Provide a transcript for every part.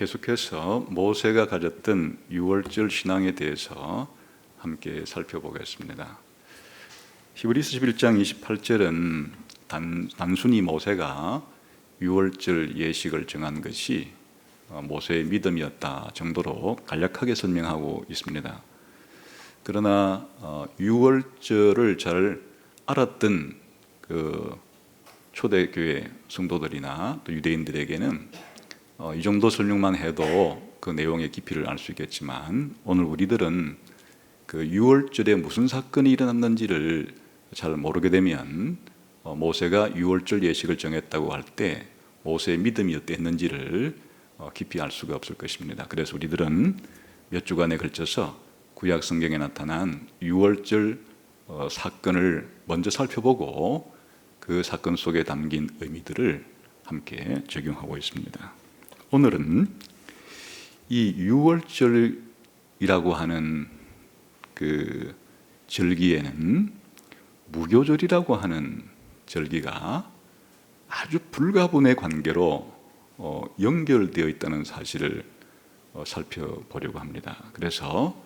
계속해서 모세가 가졌던 유월절 신앙에 대해서 함께 살펴보겠습니다. 히브리서 11장 28절은 단순히 모세가 유월절 예식을 정한 것이 모세의 믿음이었다 정도로 간략하게 설명하고 있습니다. 그러나 유월절을 잘 알았던 그 초대교회 성도들이나 또 유대인들에게는 이 정도 설명만 해도 그 내용의 깊이를 알 수 있겠지만, 오늘 우리들은 그 유월절에 무슨 사건이 일어났는지를 잘 모르게 되면 모세가 유월절 예식을 정했다고 할 때 모세의 믿음이 어땠는지를 깊이 알 수가 없을 것입니다. 그래서 우리들은 몇 주간에 걸쳐서 구약 성경에 나타난 유월절 사건을 먼저 살펴보고 그 사건 속에 담긴 의미들을 함께 적용하고 있습니다. 오늘은 이 유월절이라고 하는 그 절기에는 무교절이라고 하는 절기가 아주 불가분의 관계로 연결되어 있다는 사실을 살펴보려고 합니다. 그래서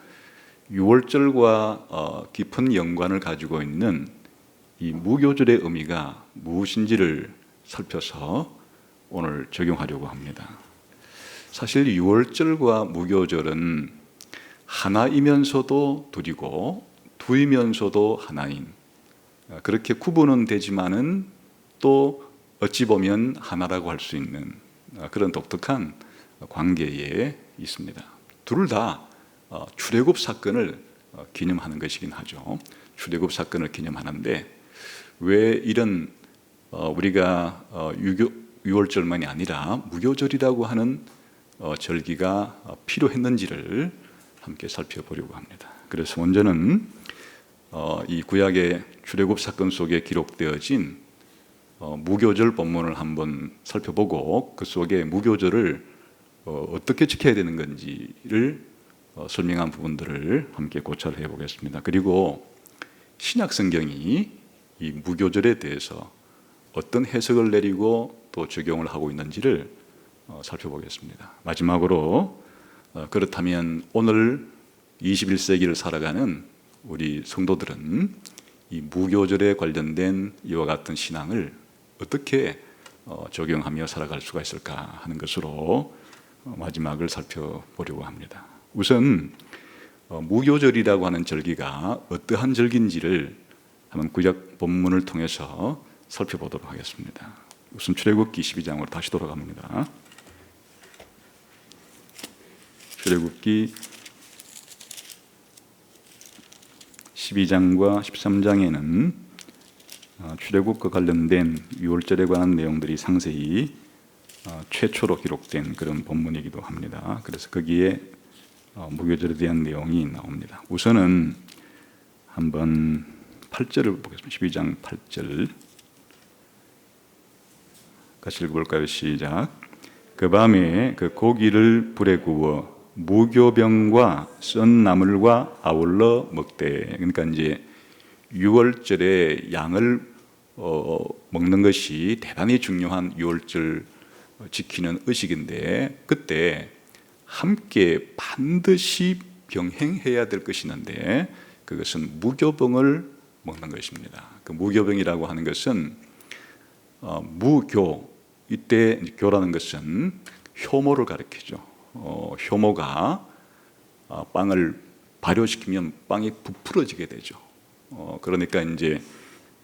유월절과 깊은 연관을 가지고 있는 이 무교절의 의미가 무엇인지를 살펴서 오늘 적용하려고 합니다. 사실 유월절과 무교절은 하나이면서도 둘이고 두이면서도 하나인, 그렇게 구분은 되지만은 또 어찌 보면 하나라고 할 수 있는 그런 독특한 관계에 있습니다. 둘 다 출애굽 사건을 기념하는 것이긴 하죠. 출애굽 사건을 기념하는데 왜 이런 우리가 유월절만이 아니라 무교절이라고 하는 절기가 필요했는지를 함께 살펴보려고 합니다. 그래서 먼저는 이 구약의 출애굽 사건 속에 기록되어진 무교절 본문을 한번 살펴보고 그 속에 무교절을 어떻게 지켜야 되는 건지를 설명한 부분들을 함께 고찰해 보겠습니다. 그리고 신약 성경이 이 무교절에 대해서 어떤 해석을 내리고 또 적용을 하고 있는지를 살펴보겠습니다. 마지막으로 그렇다면 오늘 21세기를 살아가는 우리 성도들은 이 무교절에 관련된 이와 같은 신앙을 어떻게 적용하며 살아갈 수가 있을까 하는 것으로 마지막을 살펴보려고 합니다. 우선 무교절이라고 하는 절기가 어떠한 절기인지를 한번 구약 본문을 통해서 살펴보도록 하겠습니다. 우선 출애굽기 12장으로 다시 돌아갑니다. 출애굽기 12장과 13장에는 출애굽과 관련된 유월절에 관한 내용들이 상세히 최초로 기록된 그런 본문이기도 합니다. 그래서 거기에 무교절에 대한 내용이 나옵니다. 우선은 한번 8절을 보겠습니다. 12장 8절 같이 읽어볼까요? 시작. 그 밤에 그 고기를 불에 구워 무교병과 썬 나물과 아울러 먹되. 그러니까 이제 유월절에 양을 먹는 것이 대단히 중요한 유월절 지키는 의식인데, 그때 함께 반드시 병행해야 될 것이 있는데 그것은 무교병을 먹는 것입니다. 그 무교병이라고 하는 것은 무교, 이때 교라는 것은 효모를 가리키죠. 효모가 빵을 발효시키면 빵이 부풀어지게 되죠. 그러니까 이제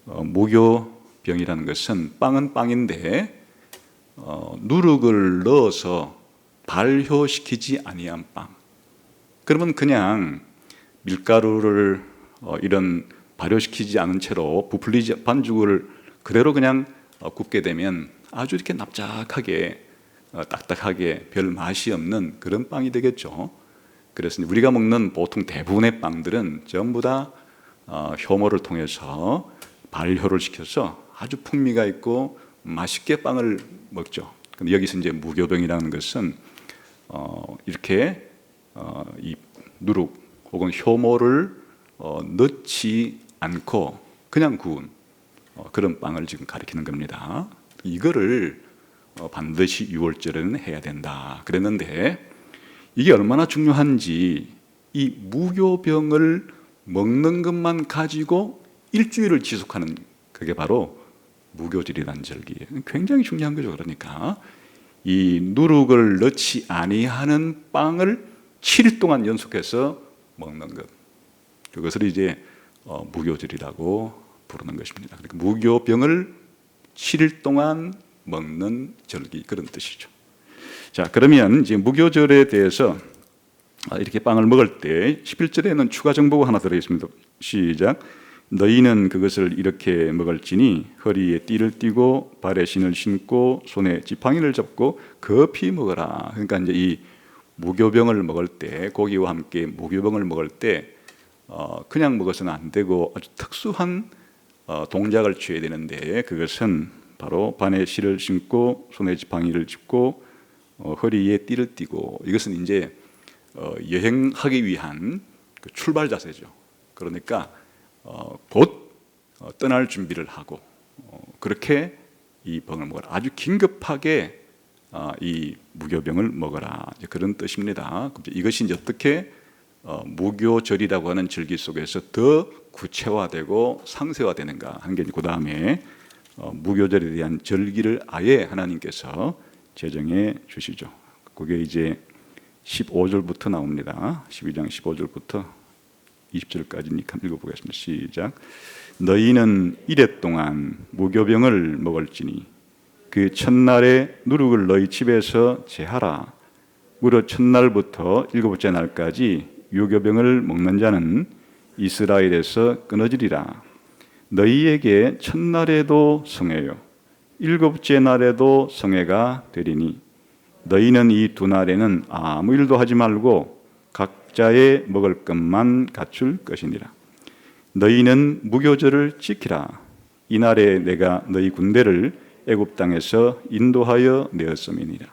무교병이라는 것은 빵은 빵인데 누룩을 넣어서 발효시키지 아니한 빵. 그러면 그냥 밀가루를 이런 발효시키지 않은 채로 부풀리지 반죽을 그대로 그냥 굽게 되면 아주 이렇게 납작하게 딱딱하게 별 맛이 없는 그런 빵이 되겠죠. 그래서 우리가 먹는 보통 대부분의 빵들은 전부 다 효모를 통해서 발효를 시켜서 아주 풍미가 있고 맛있게 빵을 먹죠. 근데 여기서 이제 무교병이라는 것은 이렇게 이 누룩 혹은 효모를 넣지 않고 그냥 구운 그런 빵을 지금 가리키는 겁니다. 이거를 반드시 6월절에는 해야 된다 그랬는데, 이게 얼마나 중요한지, 이 무교병을 먹는 것만 가지고 일주일을 지속하는, 그게 바로 무교절이라는 절기예요. 굉장히 중요한 거죠. 그러니까 이 누룩을 넣지 아니하는 빵을 7일 동안 연속해서 먹는 것, 그것을 이제 무교절이라고 부르는 것입니다. 그러니까 무교병을 7일 동안 먹는 절기, 그런 뜻이죠. 자, 그러면 이제 무교절에 대해서 이렇게 빵을 먹을 때 11절에는 추가 정보가 하나 들어 있습니다. 시작. 너희는 그것을 이렇게 먹을지니 허리에 띠를 띠고 발에 신을 신고 손에 지팡이를 잡고 급히 먹어라. 그러니까 이제 이 무교병을 먹을 때, 고기와 함께 무교병을 먹을 때 그냥 먹어서는 안 되고 아주 특수한 동작을 취해야 되는데, 그것은 바로 발에 실을 신고 손에 지팡이를 짚고 허리에 띠를 띠고, 이것은 이제 여행하기 위한 그 출발 자세죠. 그러니까 곧 떠날 준비를 하고 그렇게 이 병을 먹어라. 아주 긴급하게 이 무교병을 먹어라. 그런 뜻입니다. 이것이 이제 어떻게 무교절이라고 하는 절기 속에서 더 구체화되고 상세화되는가 하는 게, 그 다음에 무교절에 대한 절기를 아예 하나님께서 제정해 주시죠. 그게 이제 15절부터 나옵니다. 12장 15절부터 20절까지니까 읽어보겠습니다. 시작. 너희는 이레 동안 무교병을 먹을지니 그 첫날에 누룩을 너희 집에서 제하라. 무릇 첫날부터 일곱째 날까지 유교병을 먹는 자는 이스라엘에서 끊어지리라. 너희에게 첫날에도 성회요 일곱째 날에도 성회가 되리니 너희는 이 두 날에는 아무 일도 하지 말고 각자의 먹을 것만 갖출 것이니라. 너희는 무교절을 지키라. 이날에 내가 너희 군대를 애굽 땅에서 인도하여 내었음이니라.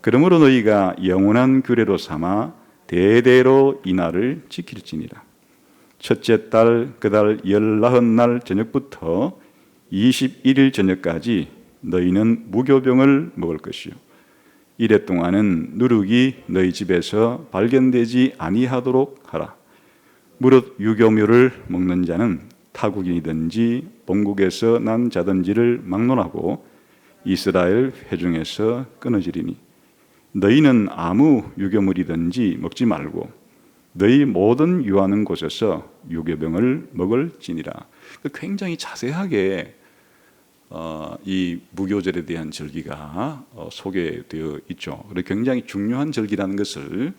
그러므로 너희가 영원한 규례로 삼아 대대로 이 날을 지킬지니라. 첫째 달 그 달 19날 저녁부터 21일 저녁까지 너희는 무교병을 먹을 것이요 이래 동안은 누룩이 너희 집에서 발견되지 아니하도록 하라. 무릇 유교묘를 먹는 자는 타국인이든지 본국에서 난 자든지를 막론하고 이스라엘 회중에서 끊어지리니 너희는 아무 유교물이든지 먹지 말고 너희 모든 유하는 곳에서 유교병을 먹을지니라. 굉장히 자세하게 이 무교절에 대한 절기가 소개되어 있죠. 그리고 굉장히 중요한 절기라는 것을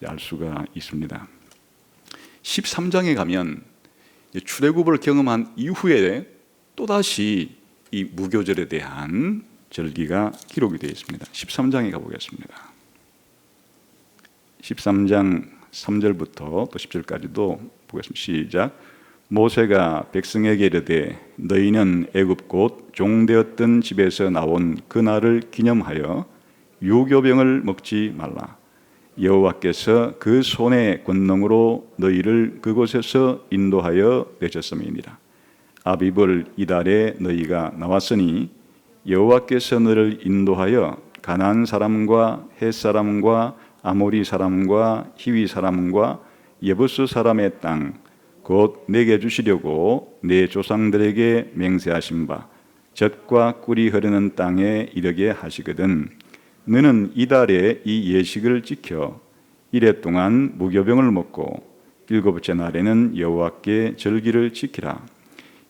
알 수가 있습니다. 13장에 가면 출애굽을 경험한 이후에 또다시 이 무교절에 대한 절기가 기록이 되어 있습니다. 13장에 가보겠습니다. 13장 3절부터 또 10절까지도 보겠습니다. 시작. 모세가 백성에게 이르되 너희는 애굽 곧 종되었던 집에서 나온 그날을 기념하여 유교병을 먹지 말라. 여호와께서 그 손의 권능으로 너희를 그곳에서 인도하여 내셨음이니라. 아비벌 이달에 너희가 나왔으니 여호와께서 너를 인도하여 가나안 사람과 헷 사람과 아모리 사람과 히위 사람과 예부스 사람의 땅 곧 내게 주시려고 내 조상들에게 맹세하신 바 젖과 꿀이 흐르는 땅에 이르게 하시거든. 너는 이달에 이 예식을 지켜 이래 동안 무교병을 먹고 일곱째 날에는 여호와께 절기를 지키라.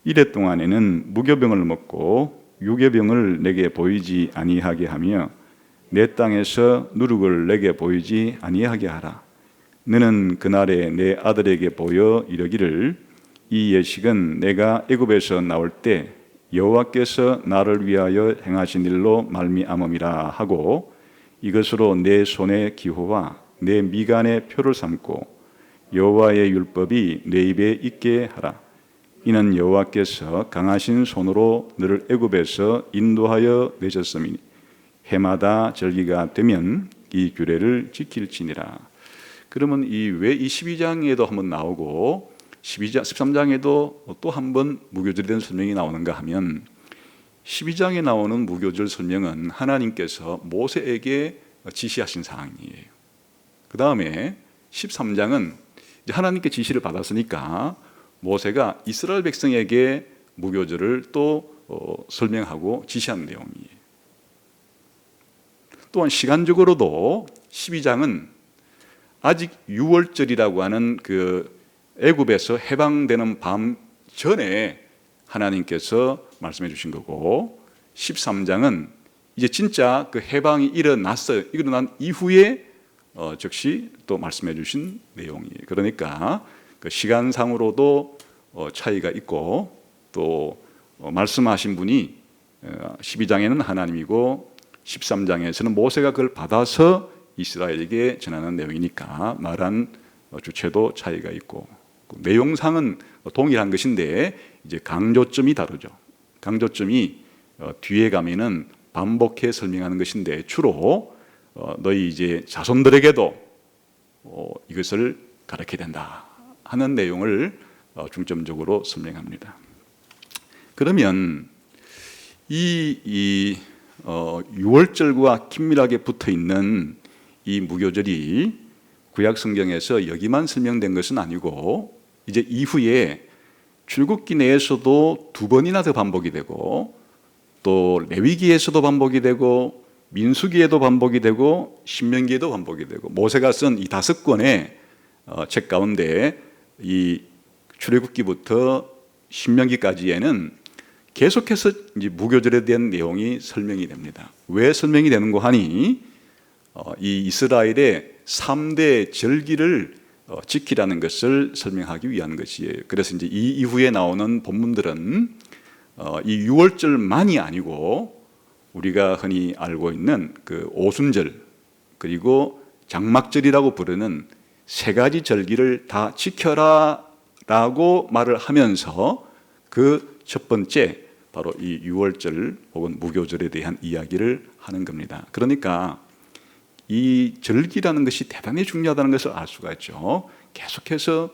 이래 동안에는 무교병을 먹고 유교병을 내게 보이지 아니하게 하며 내 땅에서 누룩을 내게 보이지 아니하게 하라. 너는 그날에 내 아들에게 보여 이르기를 이 예식은 내가 애굽에서 나올 때 여호와께서 나를 위하여 행하신 일로 말미암음이라 하고 이것으로 내 손의 기호와 내 미간의 표를 삼고 여호와의 율법이 내 입에 있게 하라. 이는 여호와께서 강하신 손으로 너를 애굽에서 인도하여 내셨음이니 해마다 절기가 되면 이 규례를 지킬지니라. 그러면 왜 이 12장에도 한번 나오고 13장에도 또 한번 무교절에 대한 설명이 나오는가 하면 12장에 나오는 무교절 설명은 하나님께서 모세에게 지시하신 사항이에요. 그 다음에 13장은 이제 하나님께 지시를 받았으니까 모세가 이스라엘 백성에게 무교절을 또 설명하고 지시한 내용이에요. 또한 시간적으로도 12장은 아직 유월절이라고 하는 그 애굽에서 해방되는 밤 전에 하나님께서 말씀해 주신 거고, 13장은 이제 진짜 그 해방이 일어났어요. 일어난 이후에 즉시 또 말씀해 주신 내용이에요. 그러니까 그 시간상으로도 차이가 있고, 또 말씀하신 분이 12장에는 하나님이고 13장에서는 모세가 그걸 받아서 이스라엘에게 전하는 내용이니까 말한 주체도 차이가 있고, 내용상은 동일한 것인데 이제 강조점이 다르죠. 강조점이 뒤에 가면은 반복해 설명하는 것인데, 주로 너희 이제 자손들에게도 이것을 가르쳐야 된다 하는 내용을 중점적으로 설명합니다. 그러면 이 6월절과 긴밀하게 붙어 있는 이 무교절이 구약 성경에서 여기만 설명된 것은 아니고, 이제 이후에 출애굽기 내에서도 2번이나 더 반복이 되고, 또 레위기에서도 반복이 되고, 민수기에도 반복이 되고, 신명기에도 반복이 되고, 모세가 쓴 이 5권의 책 가운데 이 출애굽기부터 신명기까지에는 계속해서 이제 무교절에 대한 내용이 설명이 됩니다. 왜 설명이 되는고 하니, 이 이스라엘의 3대 절기를 지키라는 것을 설명하기 위한 것이에요. 그래서 이제 이 이후에 나오는 본문들은 이 6월절만이 아니고 우리가 흔히 알고 있는 그 오순절, 그리고 장막절이라고 부르는 3가지 절기를 다 지켜라 라고 말을 하면서 그 첫 번째 바로 이 6월절 혹은 무교절에 대한 이야기를 하는 겁니다. 그러니까 이 절기라는 것이 대단히 중요하다는 것을 알 수가 있죠. 계속해서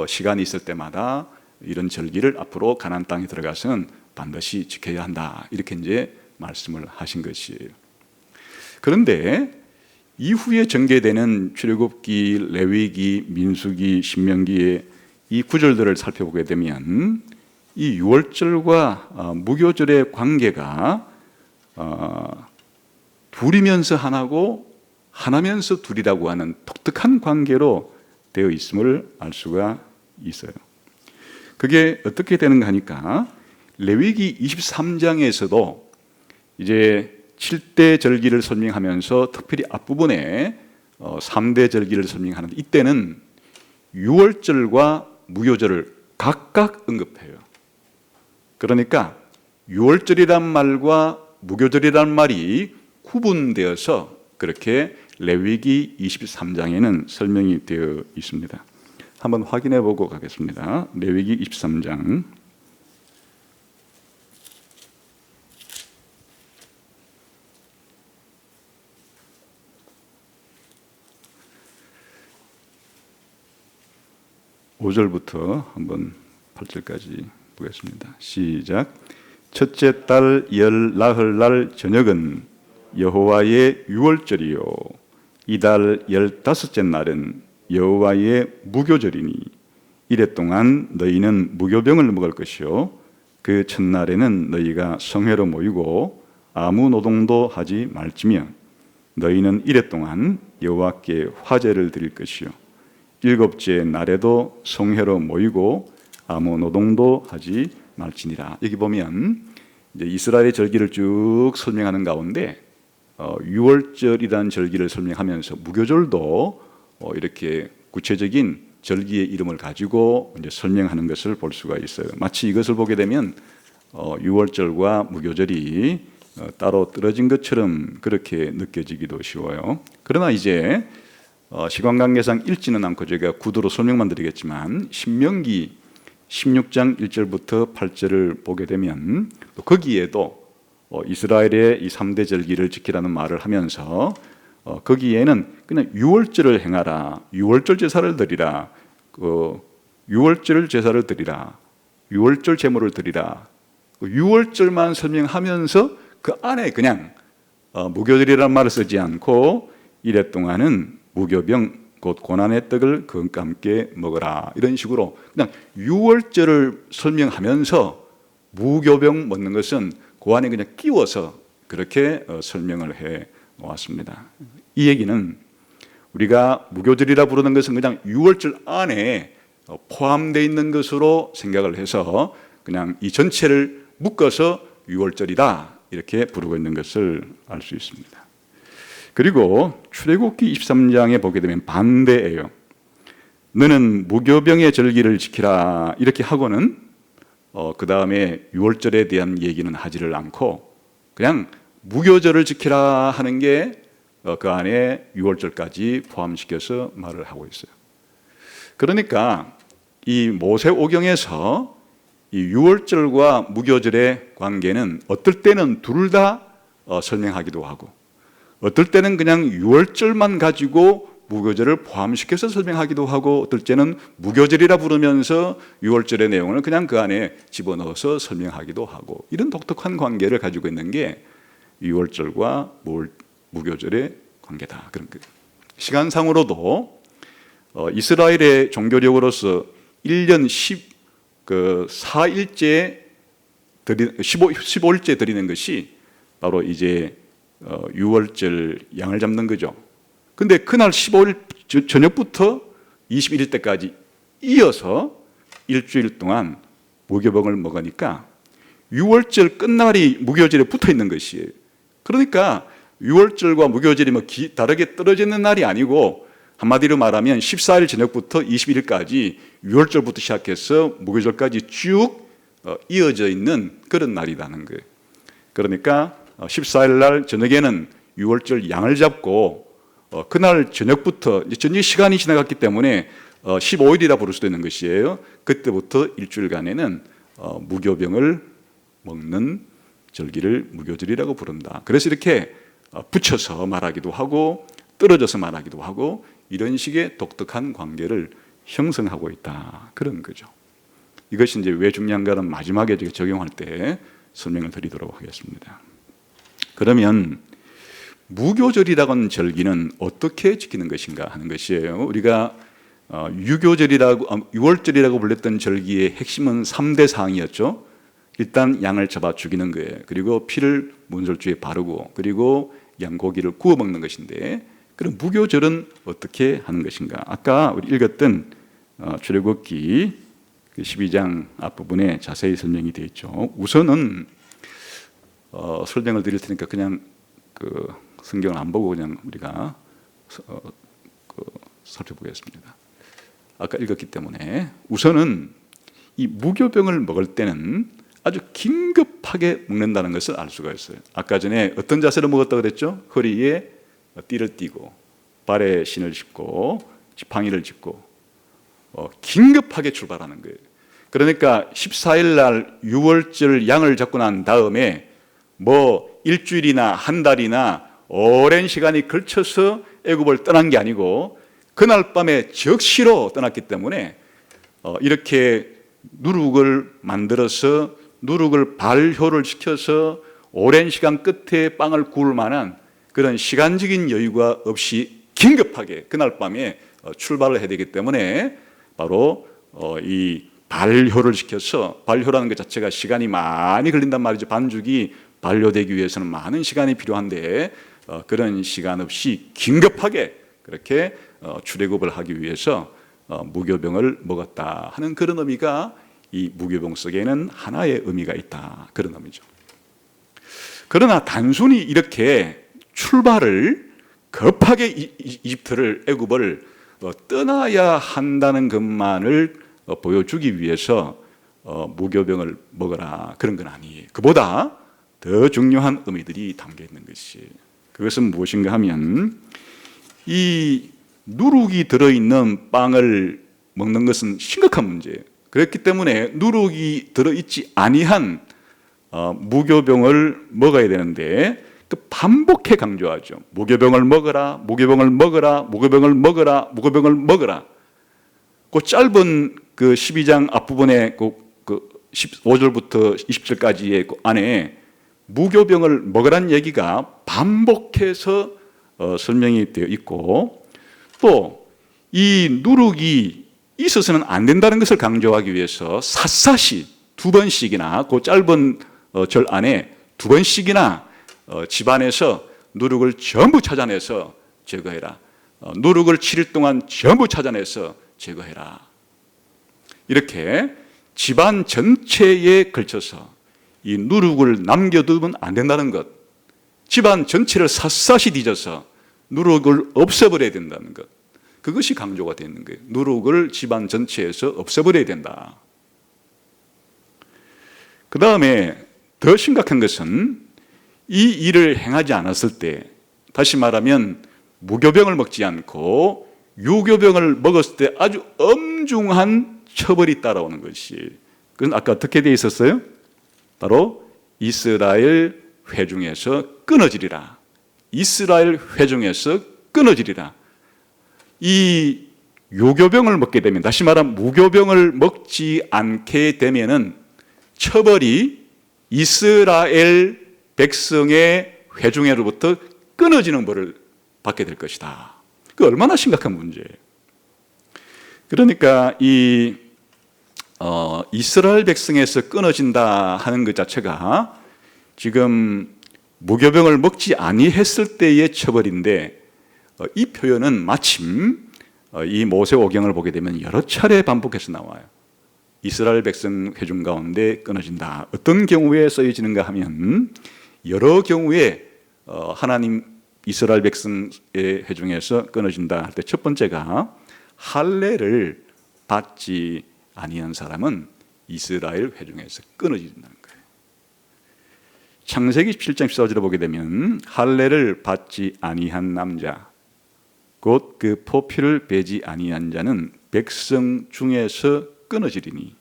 시간이 있을 때마다 이런 절기를 앞으로 가나안 땅에 들어가서는 반드시 지켜야 한다, 이렇게 이제 말씀을 하신 것이에요. 그런데 이후에 전개되는 출애굽기, 레위기, 민수기, 신명기의 이 구절들을 살펴보게 되면 이 6월절과 무교절의 관계가 둘이면서 하나고 하나면서 둘이라고 하는 독특한 관계로 되어 있음을 알 수가 있어요. 그게 어떻게 되는가 하니까 레위기 23장에서도 이제 7대 절기를 설명하면서 특별히 앞부분에 3대 절기를 설명하는데, 이때는 6월절과 무교절을 각각 언급해요. 그러니까 6월절이란 말과 무교절이란 말이 구분되어서 그렇게 레위기 23장에는 설명이 되어 있습니다. 한번 확인해 보고 가겠습니다. 레위기 23장 5절부터 한번 8절까지 보겠습니다. 시작. 첫째 달 열 나흘날 저녁은 여호와의 유월절이요, 이달 15째 날은 여호와의 무교절이니 이래 동안 너희는 무교병을 먹을 것이요, 그 첫날에는 너희가 성회로 모이고 아무 노동도 하지 말지며 너희는 이래 동안 여호와께 화제를 드릴 것이요, 7째 날에도 성회로 모이고 아무 노동도 하지 말지니라. 여기 보면 이제 이스라엘의 절기를 쭉 설명하는 가운데 6월절이라는 절기를 설명하면서 무교절도 이렇게 구체적인 절기의 이름을 가지고 이제 설명하는 것을 볼 수가 있어요. 마치 이것을 보게 되면 6월절과 무교절이 따로 떨어진 것처럼 그렇게 느껴지기도 쉬워요. 그러나 이제 시간 관계상 읽지는 않고 제가 구도로 설명만 드리겠지만, 신명기 16장 1절부터 8절을 보게 되면 또 거기에도 이스라엘의 이 3대 절기를 지키라는 말을 하면서 거기에는 그냥 6월절을 행하라, 6월절 제사를 드리라, 6월절 제사를 드리라, 6월절 제물을 드리라, 유월절만 설명하면서 그 안에 그냥 무교절이라는 말을 쓰지 않고 이래 동안은 무교병 곧 고난의 떡을 그것과 함께 먹어라, 이런 식으로 그냥 유월절을 설명하면서 무교병 먹는 것은 그 안에 그냥 끼워서 그렇게 설명을 해 놓았습니다. 이 얘기는 우리가 무교절이라 부르는 것은 그냥 유월절 안에 포함되어 있는 것으로 생각을 해서 그냥 이 전체를 묶어서 유월절이다 이렇게 부르고 있는 것을 알 수 있습니다. 그리고 출애굽기 23장에 보게 되면 반대예요. 너는 무교병의 절기를 지키라 이렇게 하고는 그 다음에 유월절에 대한 얘기는 하지를 않고 그냥 무교절을 지키라 하는 게 그 안에 유월절까지 포함시켜서 말을 하고 있어요. 그러니까 이 모세오경에서 이 유월절과 무교절의 관계는 어떨 때는 둘 다 설명하기도 하고 어떨 때는 그냥 유월절만 가지고 무교절을 포함시켜서 설명하기도 하고 어떨 때는 무교절이라 부르면서 유월절의 내용을 그냥 그 안에 집어넣어서 설명하기도 하고 이런 독특한 관계를 가지고 있는 게 유월절과 무교절의 관계다. 그런 거예요. 시간상으로도 이스라엘의 종교력으로서 1년 4일째 15일째 드리는 것이 바로 이제 유월절 양을 잡는 거죠. 근데 그날 15일 저녁부터 21일 때까지 이어서 일주일 동안 무교병을 먹으니까 유월절 끝날이 무교절에 붙어 있는 것이에요. 그러니까 유월절과 무교절이 다르게 떨어져 있는 날이 아니고 한마디로 말하면 14일 저녁부터 21일까지 유월절부터 시작해서 무교절까지 쭉 이어져 있는 그런 날이라는 거예요. 그러니까 14일 날 저녁에는 유월절 양을 잡고 그날 저녁부터 이제 저녁 시간이 지나갔기 때문에 15일이라 부를 수도 있는 것이에요. 그때부터 일주일간에는 무교병을 먹는 절기를 무교절이라고 부른다. 그래서 이렇게 붙여서 말하기도 하고 떨어져서 말하기도 하고 이런 식의 독특한 관계를 형성하고 있다. 그런 거죠. 이것이 이제 왜 중요한가는 마지막에 적용할 때 설명을 드리도록 하겠습니다. 그러면 무교절이라고 하는 절기는 어떻게 지키는 것인가 하는 것이에요. 우리가 유월절이라고 불렸던 절기의 핵심은 3대 사항이었죠. 일단 양을 잡아 죽이는 거예요. 그리고 피를 문설주에 바르고 그리고 양고기를 구워 먹는 것인데 그럼 무교절은 어떻게 하는 것인가? 아까 우리 읽었던 출애굽기 12장 앞부분에 자세히 설명이 되어 있죠. 우선은 설명을 드릴 테니까 그냥 그 성경을 안 보고 그냥 우리가 살펴보겠습니다. 아까 읽었기 때문에 우선은 이 무교병을 먹을 때는 아주 긴급하게 먹는다는 것을 알 수가 있어요. 아까 전에 어떤 자세로 먹었다고 그랬죠? 허리에 띠를 띠고 발에 신을 신고 지팡이를 짚고 긴급하게 출발하는 거예요. 그러니까 14일 날 유월절 양을 잡고 난 다음에 뭐 일주일이나 한 달이나 오랜 시간이 걸쳐서 애굽을 떠난 게 아니고 그날 밤에 적시로 떠났기 때문에 이렇게 누룩을 만들어서 누룩을 발효를 시켜서 오랜 시간 끝에 빵을 구울 만한 그런 시간적인 여유가 없이 긴급하게 그날 밤에 출발을 해야 되기 때문에 바로 이 발효를 시켜서 발효라는 것 자체가 시간이 많이 걸린단 말이죠. 반죽이 발효되기 위해서는 많은 시간이 필요한데 그런 시간 없이 긴급하게 그렇게 출애굽을 하기 위해서 무교병을 먹었다 하는 그런 의미가 이 무교병 속에는 하나의 의미가 있다. 그런 의미죠. 그러나 단순히 이렇게 출발을 급하게 이집트를 애굽을 떠나야 한다는 것만을 보여주기 위해서 무교병을 먹어라 그런 건 아니에요. 그보다 더 중요한 의미들이 담겨 있는 것이 그것은 무엇인가 하면 이 누룩이 들어있는 빵을 먹는 것은 심각한 문제예요. 그렇기 때문에 누룩이 들어있지 아니한 무교병을 먹어야 되는데 그 반복해 강조하죠. 무교병을 먹어라, 무교병을 먹어라, 무교병을 먹어라, 무교병을 먹어라. 그 짧은 그 12장 앞부분에 그 15절부터 20절까지의 안에 무교병을 먹으란 얘기가 반복해서 설명이 되어 있고, 또 이 누룩이 있어서는 안 된다는 것을 강조하기 위해서 샅샅이 두 번씩이나 그 짧은 절 안에 두 번씩이나 집안에서 누룩을 전부 찾아내서 제거해라. 누룩을 7일 동안 전부 찾아내서 제거해라. 이렇게 집안 전체에 걸쳐서 이 누룩을 남겨두면 안 된다는 것, 집안 전체를 샅샅이 뒤져서 누룩을 없애버려야 된다는 것, 그것이 강조가 되어 있는 거예요. 누룩을 집안 전체에서 없애버려야 된다. 그 다음에 더 심각한 것은 이 일을 행하지 않았을 때, 다시 말하면 무교병을 먹지 않고 유교병을 먹었을 때 아주 엄중한 처벌이 따라오는 것이, 그건 아까 어떻게 되어 있었어요? 바로 이스라엘 회중에서 끊어지리라. 이스라엘 회중에서 끊어지리라. 이 유교병을 먹게 되면, 다시 말하면 무교병을 먹지 않게 되면은 처벌이 이스라엘 백성의 회중에로부터 끊어지는 벌을 받게 될 것이다. 그 얼마나 심각한 문제예요. 그러니까 이 이스라엘 백성에서 끊어진다 하는 것 자체가 지금 무교병을 먹지 아니했을 때의 처벌인데, 이 표현은 마침 이 모세오경을 보게 되면 여러 차례 반복해서 나와요. 이스라엘 백성 회중 가운데 끊어진다. 어떤 경우에 쓰여지는가 하면 여러 경우에 하나님 이스라엘 백성의 회중에서 끊어진다 할 때 첫 번째가 할례를 받지 아니한 사람은 이스라엘 회중에서 끊어진다는 거예요. 창세기 17장 14절을 보게 되면 할례를 받지 아니한 남자 곧 그 포피를 베지 아니한 자는 백성 중에서 끊어지리니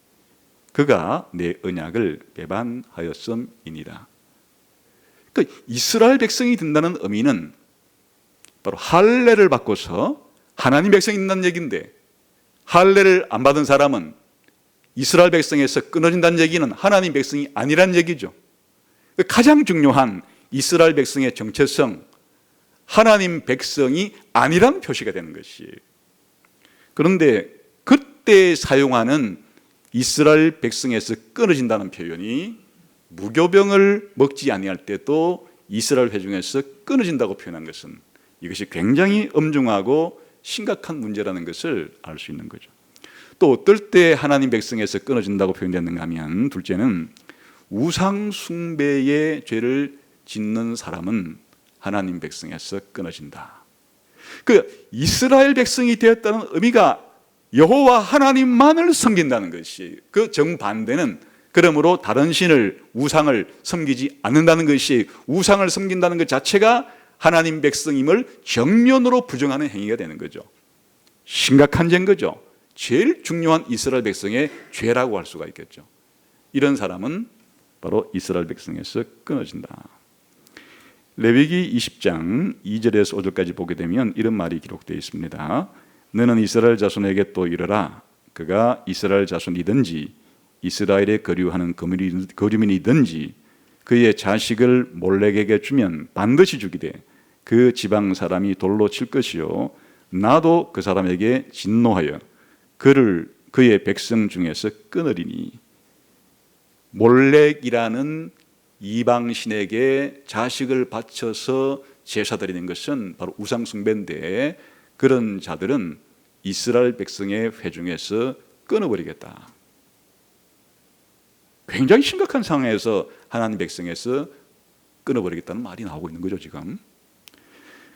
그가 내 언약을 배반하였음이니라. 그러니까 이스라엘 백성이 된다는 의미는 바로 할례를 받고서 하나님 백성이 된다는 얘기인데, 할례를 안 받은 사람은 이스라엘 백성에서 끊어진다는 얘기는 하나님 백성이 아니란 얘기죠. 가장 중요한 이스라엘 백성의 정체성, 하나님 백성이 아니란 표시가 되는 것이. 그런데 그때 사용하는 이스라엘 백성에서 끊어진다는 표현이 무교병을 먹지 아니할 때도 이스라엘 회중에서 끊어진다고 표현한 것은 이것이 굉장히 엄중하고 심각한 문제라는 것을 알 수 있는 거죠. 또 어떨 때 하나님 백성에서 끊어진다고 표현되는가 하면, 둘째는 우상 숭배의 죄를 짓는 사람은 하나님 백성에서 끊어진다. 그 이스라엘 백성이 되었다는 의미가 여호와 하나님만을 섬긴다는 것이, 그 정반대는 그러므로 다른 신을, 우상을 섬기지 않는다는 것이, 우상을 섬긴다는 것 자체가 하나님 백성임을 정면으로 부정하는 행위가 되는 거죠. 심각한 죄인 거죠. 제일 중요한 이스라엘 백성의 죄라고 할 수가 있겠죠. 이런 사람은 바로 이스라엘 백성에서 끊어진다. 레위기 20장 2절에서 5절까지 보게 되면 이런 말이 기록되어 있습니다. 너는 이스라엘 자손에게 또 이르라. 그가 이스라엘 자손이든지 이스라엘에 거류하는 거류민이든지 그의 자식을 몰렉에게 주면 반드시 죽이되 그 지방 사람이 돌로 칠 것이요 나도 그 사람에게 진노하여 그를 그의 백성 중에서 끊으리니. 몰렉이라는 이방신에게 자식을 바쳐서 제사 드리는 것은 바로 우상 숭배인데, 그런 자들은 이스라엘 백성의 회중에서 끊어버리겠다. 굉장히 심각한 상황에서 하나님 백성에서 끊어버리겠다는 말이 나오고 있는 거죠 지금.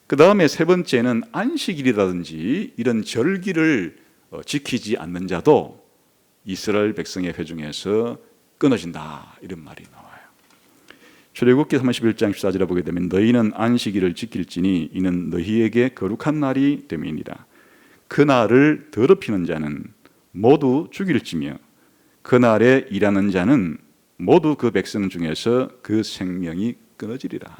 그 다음에 세 번째는 안식일이라든지 이런 절기를 지키지 않는 자도 이스라엘 백성의 회중에서 끊어진다, 이런 말이 나와요. 출애굽기 31장 14절에 보게 되면 너희는 안식일을 지킬지니 이는 너희에게 거룩한 날이 됨이니라. 그 날을 더럽히는 자는 모두 죽일지며 그 날에 일하는 자는 모두 그 백성 중에서 그 생명이 끊어지리라.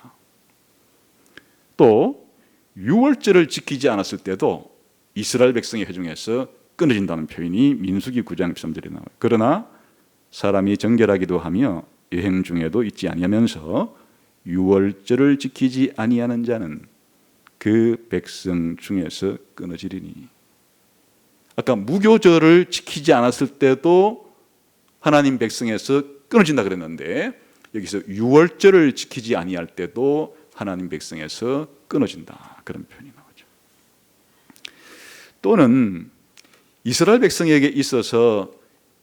또 유월절을 지키지 않았을 때도 이스라엘 백성의 회중에서 끊어진다는 표현이 민수기 9장 13절에 나와요. 그러나 사람이 정결하기도 하며 여행 중에도 잊지 아니하면서 유월절을 지키지 아니하는 자는 그 백성 중에서 끊어지리니. 아까 무교절을 지키지 않았을 때도 하나님 백성에서 끊어진다 그랬는데, 여기서 유월절을 지키지 아니할 때도 하나님 백성에서 끊어진다, 그런 표현이 나오죠. 또는 이스라엘 백성에게 있어서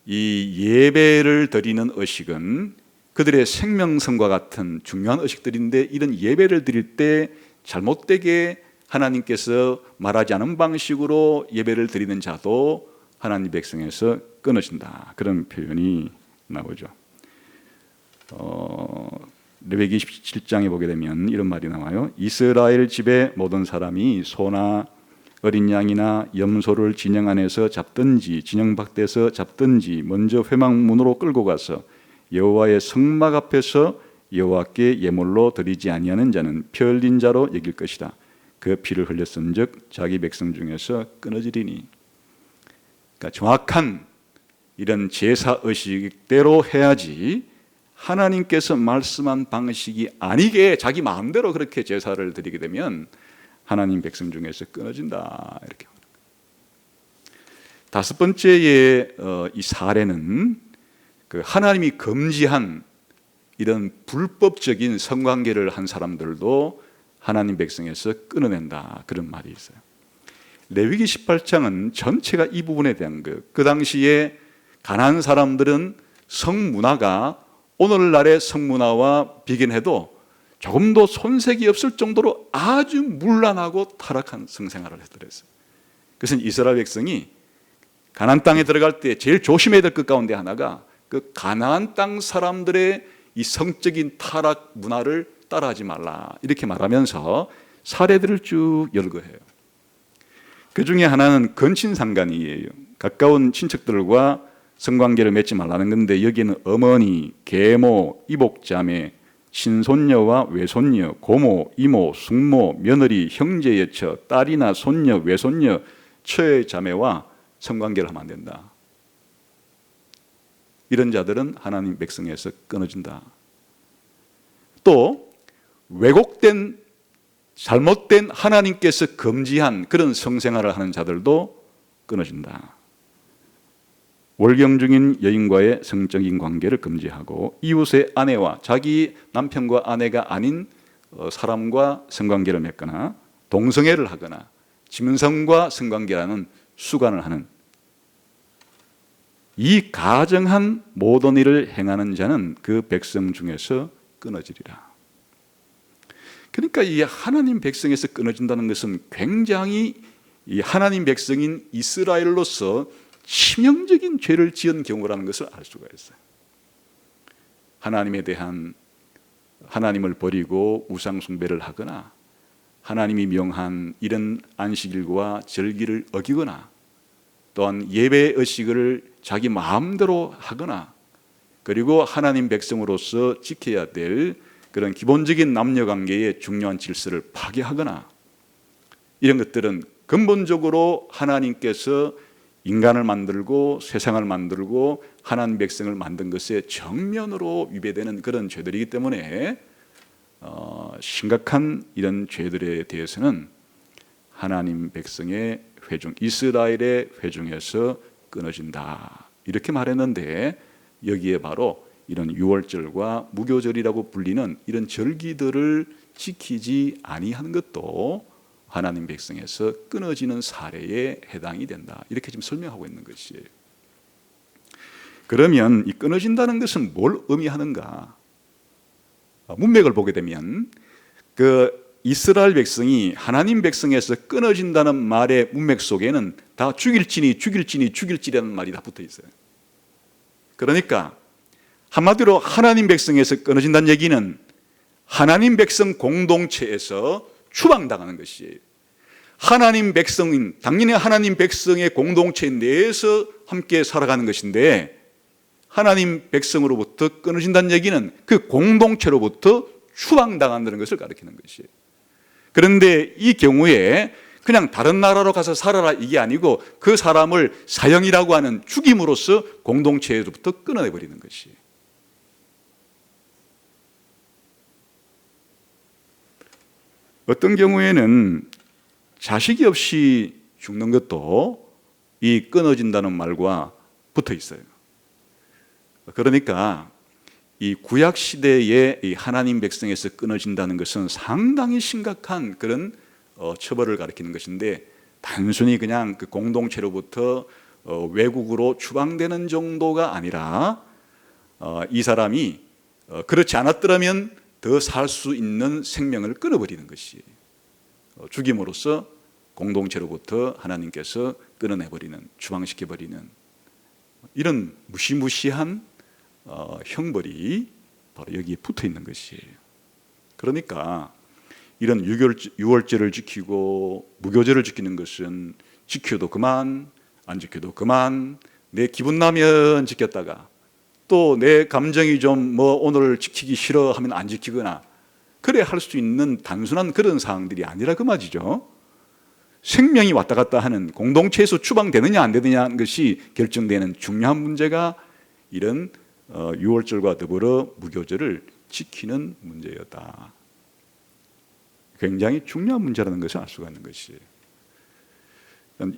이 예배를 드리는 의식은 그들의 생명선과 같은 중요한 의식들인데, 이런 예배를 드릴 때 잘못되게 하나님께서 말하지 않은 방식으로 예배를 드리는 자도 하나님 백성에서 끊어진다, 그런 표현이 나오죠. 레위기 27장에 보게 되면 이런 말이 나와요. 이스라엘 집의 모든 사람이 소나 어린 양이나 염소를 진영 안에서 잡든지 진영 밖에서 잡든지 먼저 회막문으로 끌고 가서 여호와의 성막 앞에서 여호와께 예물로 드리지 아니하는 자는 피 흘린 자로 여길 것이다. 그 피를 흘렸은즉 자기 백성 중에서 끊어지리니. 그러니까 정확한 이런 제사 의식대로 해야지, 하나님께서 말씀한 방식이 아니게 자기 마음대로 그렇게 제사를 드리게 되면 하나님 백성 중에서 끊어진다, 이렇게. 다섯 번째의 이 사례는 그 하나님이 금지한 이런 불법적인 성관계를 한 사람들도 하나님 백성에서 끊어낸다, 그런 말이 있어요. 레위기 18장은 전체가 이 부분에 대한 것. 그 당시에 가나안 사람들은 성문화가 오늘날의 성문화와 비견해도 조금도 손색이 없을 정도로 아주 문란하고 타락한 성생활을 했더랬어요. 그래서 이스라엘 백성이 가나안 땅에 들어갈 때 제일 조심해야 될 것 가운데 하나가 그 가나안 땅 사람들의 이 성적인 타락 문화를 따라하지 말라, 이렇게 말하면서 사례들을 쭉 열거해요. 그 중에 하나는 근친상간이에요. 가까운 친척들과 성관계를 맺지 말라는 건데, 여기에는 어머니, 계모, 이복자매, 친손녀와 외손녀, 고모, 이모, 숙모, 며느리, 형제, 여처, 딸이나 손녀, 외손녀, 처의 자매와 성관계를 하면 안 된다. 이런 자들은 하나님 백성에서 끊어진다. 또 왜곡된, 잘못된, 하나님께서 금지한 그런 성생활을 하는 자들도 끊어진다. 월경 중인 여인과의 성적인 관계를 금지하고, 이웃의 아내와 자기 남편과 아내가 아닌 사람과 성관계를 맺거나, 동성애를 하거나 짐승과 성관계라는 수간을 하는 이 가정한 모든 일을 행하는 자는 그 백성 중에서 끊어지리라. 그러니까 이 하나님 백성에서 끊어진다는 것은 굉장히 이 하나님 백성인 이스라엘로서 치명적인 죄를 지은 경우라는 것을 알 수가 있어요. 하나님에 대한, 하나님을 버리고 우상 숭배를 하거나, 하나님이 명한 이런 안식일과 절기를 어기거나, 또한 예배 의식을 자기 마음대로 하거나, 그리고 하나님 백성으로서 지켜야 될 그런 기본적인 남녀관계의 중요한 질서를 파괴하거나, 이런 것들은 근본적으로 하나님께서 인간을 만들고 세상을 만들고 하나님 백성을 만든 것에 정면으로 위배되는 그런 죄들이기 때문에 심각한 이런 죄들에 대해서는 하나님 백성의 회중, 이스라엘의 회중에서 끊어진다, 이렇게 말했는데, 여기에 바로 이런 유월절과 무교절이라고 불리는 이런 절기들을 지키지 아니하는 것도 하나님 백성에서 끊어지는 사례에 해당이 된다, 이렇게 지금 설명하고 있는 것이에요. 그러면 이 끊어진다는 것은 뭘 의미하는가? 문맥을 보게 되면 그 이스라엘 백성이 하나님 백성에서 끊어진다는 말의 문맥 속에는 다 죽일지라는 말이 다 붙어 있어요. 그러니까 한마디로 하나님 백성에서 끊어진다는 얘기는 하나님 백성 공동체에서 추방당하는 것이에요. 하나님 백성인, 당연히 하나님 백성의 공동체 내에서 함께 살아가는 것인데, 하나님 백성으로부터 끊어진다는 얘기는 그 공동체로부터 추방당한다는 것을 가리키는 것이에요. 그런데 이 경우에 그냥 다른 나라로 가서 살아라 이게 아니고 그 사람을 사형이라고 하는 죽임으로써 공동체로부터 끊어내버리는 것이. 어떤 경우에는 자식이 없이 죽는 것도 이 끊어진다는 말과 붙어 있어요. 그러니까 이 구약 시대의 이 하나님 백성에서 끊어진다는 것은 상당히 심각한 그런 처벌을 가리키는 것인데, 단순히 그냥 그 공동체로부터 외국으로 추방되는 정도가 아니라 이 사람이 그렇지 않았더라면 더 살 수 있는 생명을 끊어버리는 것이, 죽임으로써 공동체로부터 하나님께서 끊어내버리는, 추방시켜버리는 이런 무시무시한 형벌이 바로 여기에 붙어 있는 것이에요. 그러니까 이런 유월절을 지키고 무교절을 지키는 것은 지켜도 그만, 안 지켜도 그만, 내 기분 나면 지켰다가 또 내 감정이 좀 오늘 지키기 싫어 하면 안 지키거나 그래 할 수 있는 단순한 그런 사항들이 아니라 그 말이죠. 생명이 왔다 갔다 하는, 공동체에서 추방되느냐 안 되느냐 하는 것이 결정되는 중요한 문제가 이런 유월절과 더불어 무교절을 지키는 문제였다. 굉장히 중요한 문제라는 것을 알 수가 있는 것이에요.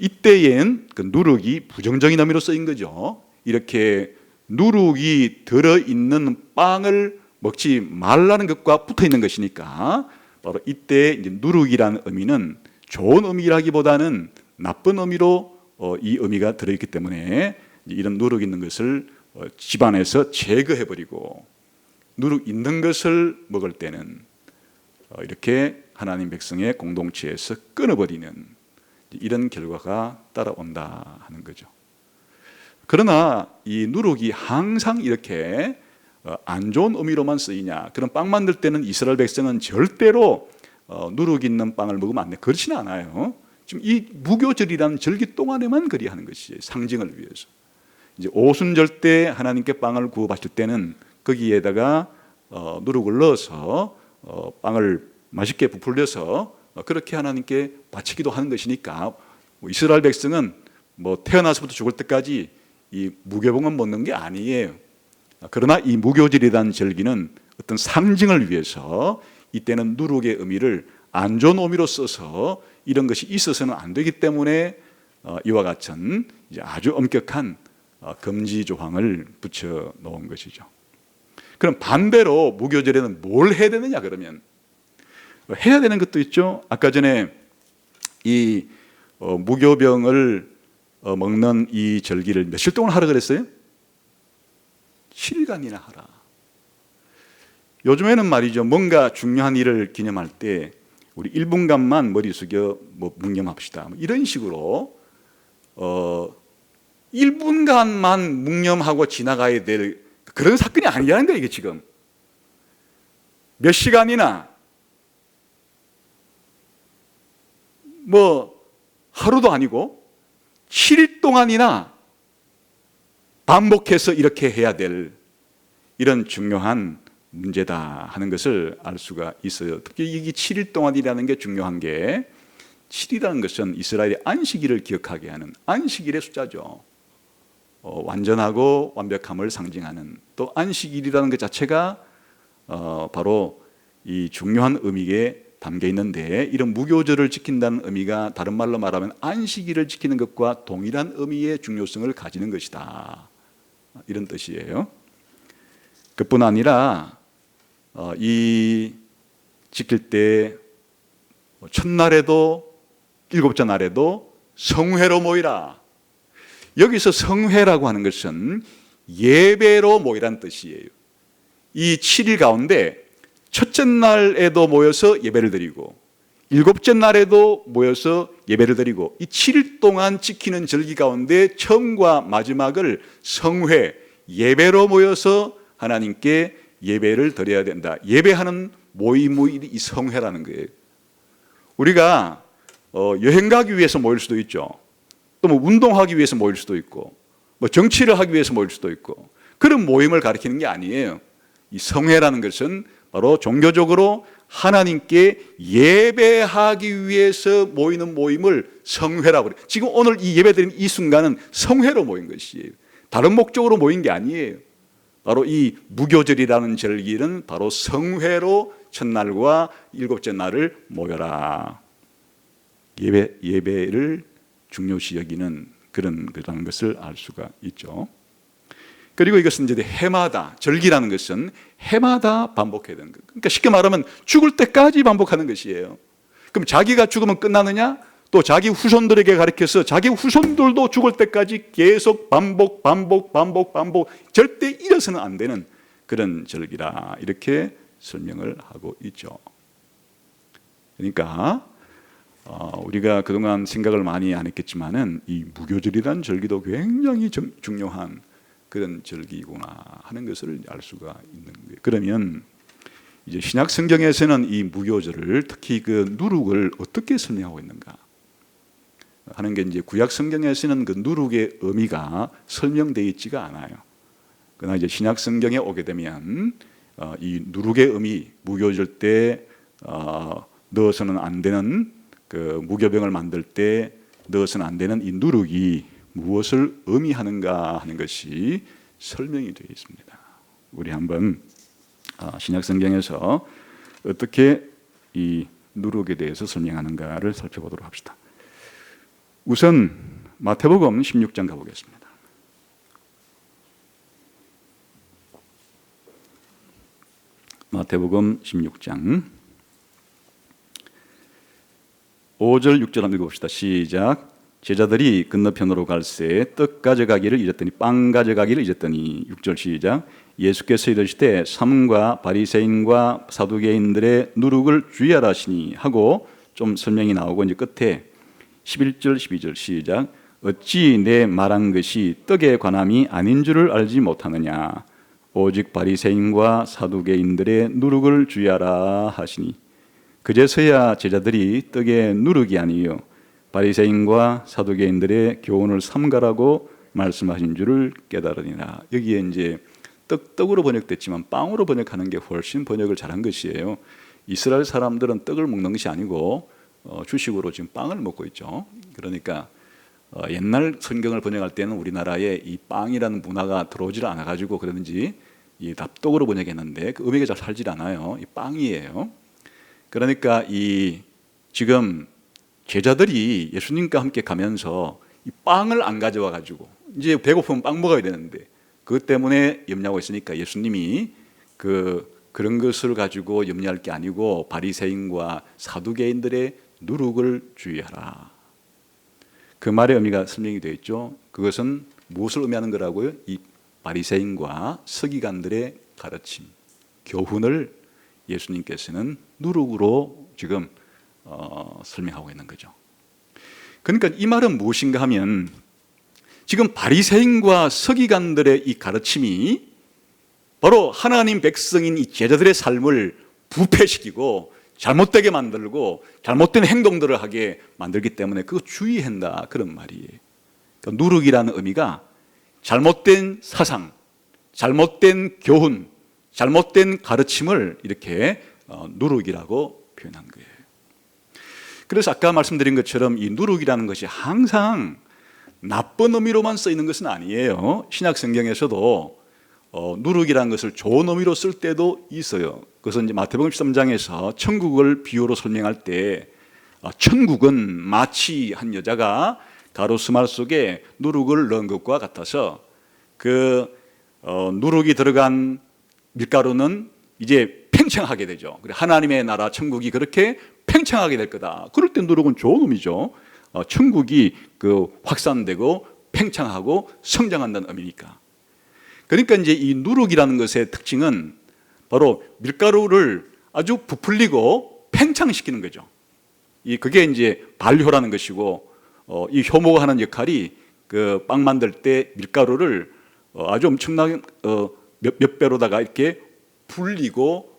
이때엔 그 누룩이 부정적인 의미로 쓰인 거죠. 이렇게 누룩이 들어있는 빵을 먹지 말라는 것과 붙어 있는 것이니까, 바로 이때 이제 누룩이라는 의미는 좋은 의미라기보다는 나쁜 의미로 이 의미가 들어있기 때문에 이런 누룩 있는 것을 집안에서 제거해버리고, 누룩 있는 것을 먹을 때는 이렇게 하나님 백성의 공동체에서 끊어버리는 이런 결과가 따라온다 하는 거죠. 그러나 이 누룩이 항상 이렇게 안 좋은 의미로만 쓰이냐, 그런 빵 만들 때는 이스라엘 백성은 절대로 누룩 있는 빵을 먹으면 안 돼, 그렇지는 않아요. 지금 이 무교절이라는 절기 동안에만 그리 하는 것이에요. 상징을 위해서. 이제 오순절 때 하나님께 빵을 구워 바칠 때는 거기에다가 누룩을 넣어서 빵을 맛있게 부풀려서 그렇게 하나님께 바치기도 하는 것이니까, 이스라엘 백성은 태어나서부터 죽을 때까지 이 무교봉은 먹는 게 아니에요. 그러나 이 무교절이라는 절기는 어떤 상징을 위해서 이때는 누룩의 의미를 안 좋은 의미로 써서 이런 것이 있어서는 안 되기 때문에 이와 같은 이제 아주 엄격한 금지 조항을 붙여 놓은 것이죠. 그럼 반대로 무교절에는 뭘 해야 되느냐, 그러면 해야 되는 것도 있죠. 아까 전에 이 무교병을 먹는 이 절기를 며칠 동안 하라 그랬어요? 7일간이나 하라. 요즘에는 말이죠, 뭔가 중요한 일을 기념할 때 우리 1분간만 머리 숙여 묵념합시다, 이런 식으로 1분간만 묵념하고 지나가야 될 그런 사건이 아니라는 거예요. 이게 지금 몇 시간이나 하루도 아니고 7일 동안이나 반복해서 이렇게 해야 될 이런 중요한 문제다 하는 것을 알 수가 있어요. 특히 이게 7일 동안이라는 게 중요한 게, 7이라는 것은 이스라엘의 안식일을 기억하게 하는 안식일의 숫자죠. 완전하고 완벽함을 상징하는, 또 안식일이라는 것 자체가 바로 이 중요한 의미에 담겨 있는데, 이런 무교절을 지킨다는 의미가 다른 말로 말하면 안식일을 지키는 것과 동일한 의미의 중요성을 가지는 것이다, 이런 뜻이에요. 그뿐 아니라 이 지킬 때 첫날에도 일곱째 날에도 성회로 모이라. 여기서 성회라고 하는 것은 예배로 모이라는 뜻이에요. 이 7일 가운데 첫째 날에도 모여서 예배를 드리고, 일곱째 날에도 모여서 예배를 드리고, 이 7일 동안 지키는 절기 가운데 처음과 마지막을 성회, 예배로 모여서 하나님께 예배를 드려야 된다. 예배하는 모임이 이 성회라는 거예요. 우리가 여행 가기 위해서 모일 수도 있죠. 또 운동하기 위해서 모일 수도 있고, 정치를 하기 위해서 모일 수도 있고, 그런 모임을 가리키는 게 아니에요. 이 성회라는 것은 바로 종교적으로 하나님께 예배하기 위해서 모이는 모임을 성회라고 그래요. 지금 오늘 이 예배드린 이 순간은 성회로 모인 것이에요. 다른 목적으로 모인 게 아니에요. 바로 이 무교절이라는 절기는 바로 성회로 첫날과 일곱째 날을 모여라. 예배를 중요시 여기는 그런 것을 알 수가 있죠. 그리고 이것은 이제 해마다, 절기라는 것은 해마다 반복해야 되는 거예요. 그러니까 쉽게 말하면 죽을 때까지 반복하는 것이에요. 그럼 자기가 죽으면 끝나느냐? 또 자기 후손들에게 가르쳐서 자기 후손들도 죽을 때까지 계속 반복, 절대 잃어서는 안 되는 그런 절기라, 이렇게 설명을 하고 있죠. 그러니까 우리가 그동안 생각을 많이 안 했겠지만은 이 무교절이라는 절기도 굉장히 중요한 그런 절기구나 하는 것을 알 수가 있는 거예요. 그러면 이제 신약 성경에서는 이 무교절을, 특히 그 누룩을 어떻게 설명하고 있는가 하는 게, 이제 구약 성경에서는 그 누룩의 의미가 설명되어 있지가 않아요. 그러나 이제 신약 성경에 오게 되면 이 누룩의 의미, 무교절 때 넣어서는 안 되는, 그 무교병을 만들 때 넣어서는 안 되는 이 누룩이 무엇을 의미하는가 하는 것이 설명이 되어 있습니다. 우리 한번 신약 성경에서 어떻게 이 누룩에 대해서 설명하는가를 살펴보도록 합시다. 우선 마태복음 16장 가보겠습니다. 마태복음 16장 5절 6절 한번 읽어봅시다. 시작. 제자들이 건너편으로 갈새 떡 가져가기를 잊었더니, 빵 가져가기를 잊었더니. 6절 시작. 예수께서 이르시되 삼가 바리새인과 사두개인들의 누룩을 주의하라 하시니 하고 좀 설명이 나오고, 이제 끝에 11절 12절 시작. 어찌 내 말한 것이 떡에 관함이 아닌 줄을 알지 못하느냐. 오직 바리새인과 사두개인들의 누룩을 주의하라 하시니. 그제서야 제자들이 떡의 누룩이 아니요 바리새인과 사두개인들의 교훈을 삼가라고 말씀하신 줄을 깨달으니라. 여기에 이제 떡으로 번역됐지만 빵으로 번역하는 게 훨씬 번역을 잘한 것이에요. 이스라엘 사람들은 떡을 먹는 것이 아니고 주식으로 지금 빵을 먹고 있죠. 그러니까 옛날 성경을 번역할 때는 우리나라에 이 빵이라는 문화가 들어오질 않아 가지고 그러는지 이 납떡으로 번역했는데 그 의미가 잘 살질 않아요. 이 빵이에요. 그러니까 이 지금 제자들이 예수님과 함께 가면서 이 빵을 안 가져와 가지고, 이제 배고프면 빵 먹어야 되는데 그것 때문에 염려하고 있으니까 예수님이 그런 것을 가지고 염려할 게 아니고 바리새인과 사두개인들의 누룩을 주의하라. 그 말의 의미가 설명이 되어 있죠. 그것은 무엇을 의미하는 거라고요? 이 바리새인과 서기관들의 가르침, 교훈을 예수님께서는 누룩으로 지금 설명하고 있는 거죠. 그러니까 이 말은 무엇인가 하면, 지금 바리새인과 서기관들의 이 가르침이 바로 하나님 백성인 이 제자들의 삶을 부패시키고 잘못되게 만들고 잘못된 행동들을 하게 만들기 때문에 그거 주의한다, 그런 말이에요. 그러니까 누룩이라는 의미가 잘못된 사상, 잘못된 교훈, 잘못된 가르침을 이렇게 누룩이라고 표현한 거예요. 그래서 아까 말씀드린 것처럼 이 누룩이라는 것이 항상 나쁜 의미로만 쓰이는 것은 아니에요. 신약 성경에서도 누룩이라는 것을 좋은 의미로 쓸 때도 있어요. 그것은 이제 마태복음 13장에서 천국을 비유로 설명할 때, 천국은 마치 한 여자가 가로수말 속에 누룩을 넣은 것과 같아서 그 누룩이 들어간 밀가루는 이제 팽창하게 되죠. 하나님의 나라 천국이 그렇게 팽창하게 될 거다. 그럴 때 누룩은 좋은 의미죠. 천국이 확산되고 팽창하고 성장한다는 의미니까. 그러니까 이제 이 누룩이라는 것의 특징은 바로 밀가루를 아주 부풀리고 팽창시키는 거죠. 그게 이제 발효라는 것이고, 이 효모가 하는 역할이 그 빵 만들 때 밀가루를 아주 엄청나게 몇 배로다가 이렇게 불리고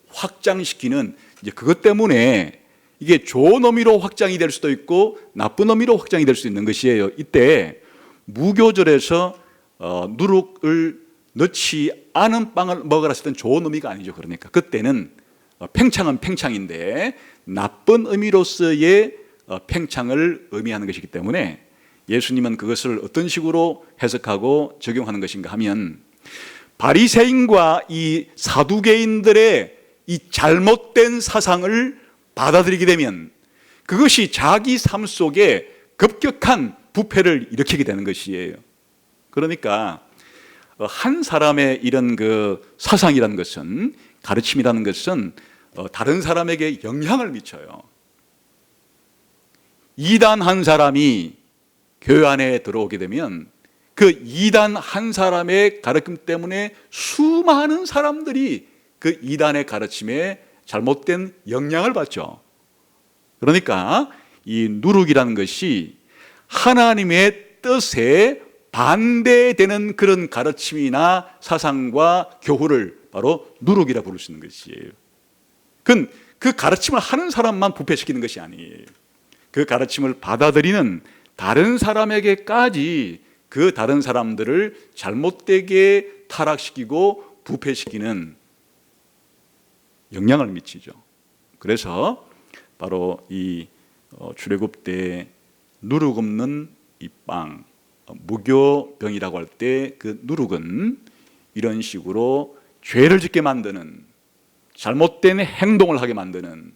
확장시키는, 이제 그것 때문에 이게 좋은 의미로 확장이 될 수도 있고 나쁜 의미로 확장이 될 수 있는 것이에요. 이때 무교절에서 누룩을 넣지 않은 빵을 먹으라 했을 때는 좋은 의미가 아니죠. 그러니까 그때는 팽창은 팽창인데 나쁜 의미로서의 팽창을 의미하는 것이기 때문에 예수님은 그것을 어떤 식으로 해석하고 적용하는 것인가 하면, 바리새인과 이 사두개인들의 이 잘못된 사상을 받아들이게 되면 그것이 자기 삶 속에 급격한 부패를 일으키게 되는 것이에요. 그러니까 한 사람의 이런 그 사상이라는 것은, 가르침이라는 것은 다른 사람에게 영향을 미쳐요. 이단 한 사람이 교회 안에 들어오게 되면 그 이단 한 사람의 가르침 때문에 수많은 사람들이 그 이단의 가르침에 잘못된 영향을 받죠. 그러니까 이 누룩이라는 것이 하나님의 뜻에 반대되는 그런 가르침이나 사상과 교훈을 바로 누룩이라 부를 수 있는 것이에요. 그 가르침을 하는 사람만 부패시키는 것이 아니에요. 그 가르침을 받아들이는 다른 사람에게까지 그 다른 사람들을 잘못되게 타락시키고 부패시키는 영향을 미치죠. 그래서 바로 이 출애굽 때 누룩 없는 이 빵, 무교병이라고 할 때 그 누룩은 이런 식으로 죄를 짓게 만드는, 잘못된 행동을 하게 만드는,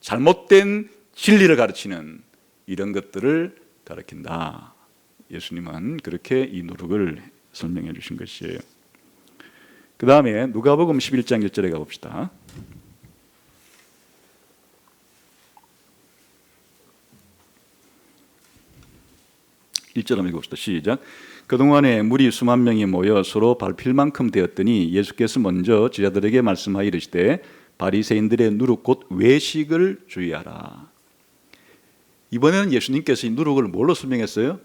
잘못된 진리를 가르치는 이런 것들을 가르친다. 예수님은 그렇게 이 누룩을 설명해 주신 것이에요. 그 다음에 누가복음 11장 1절에 가봅시다. 1절 한번 읽어봅시다. 시작. 그동안에 무리 수만 명이 모여 서로 밟힐 만큼 되었더니 예수께서 먼저 제자들에게 말씀하여 이르시되 바리새인들의 누룩 곧 외식을 주의하라. 이번에는 예수님께서 이 누룩을 뭘로 설명했어요?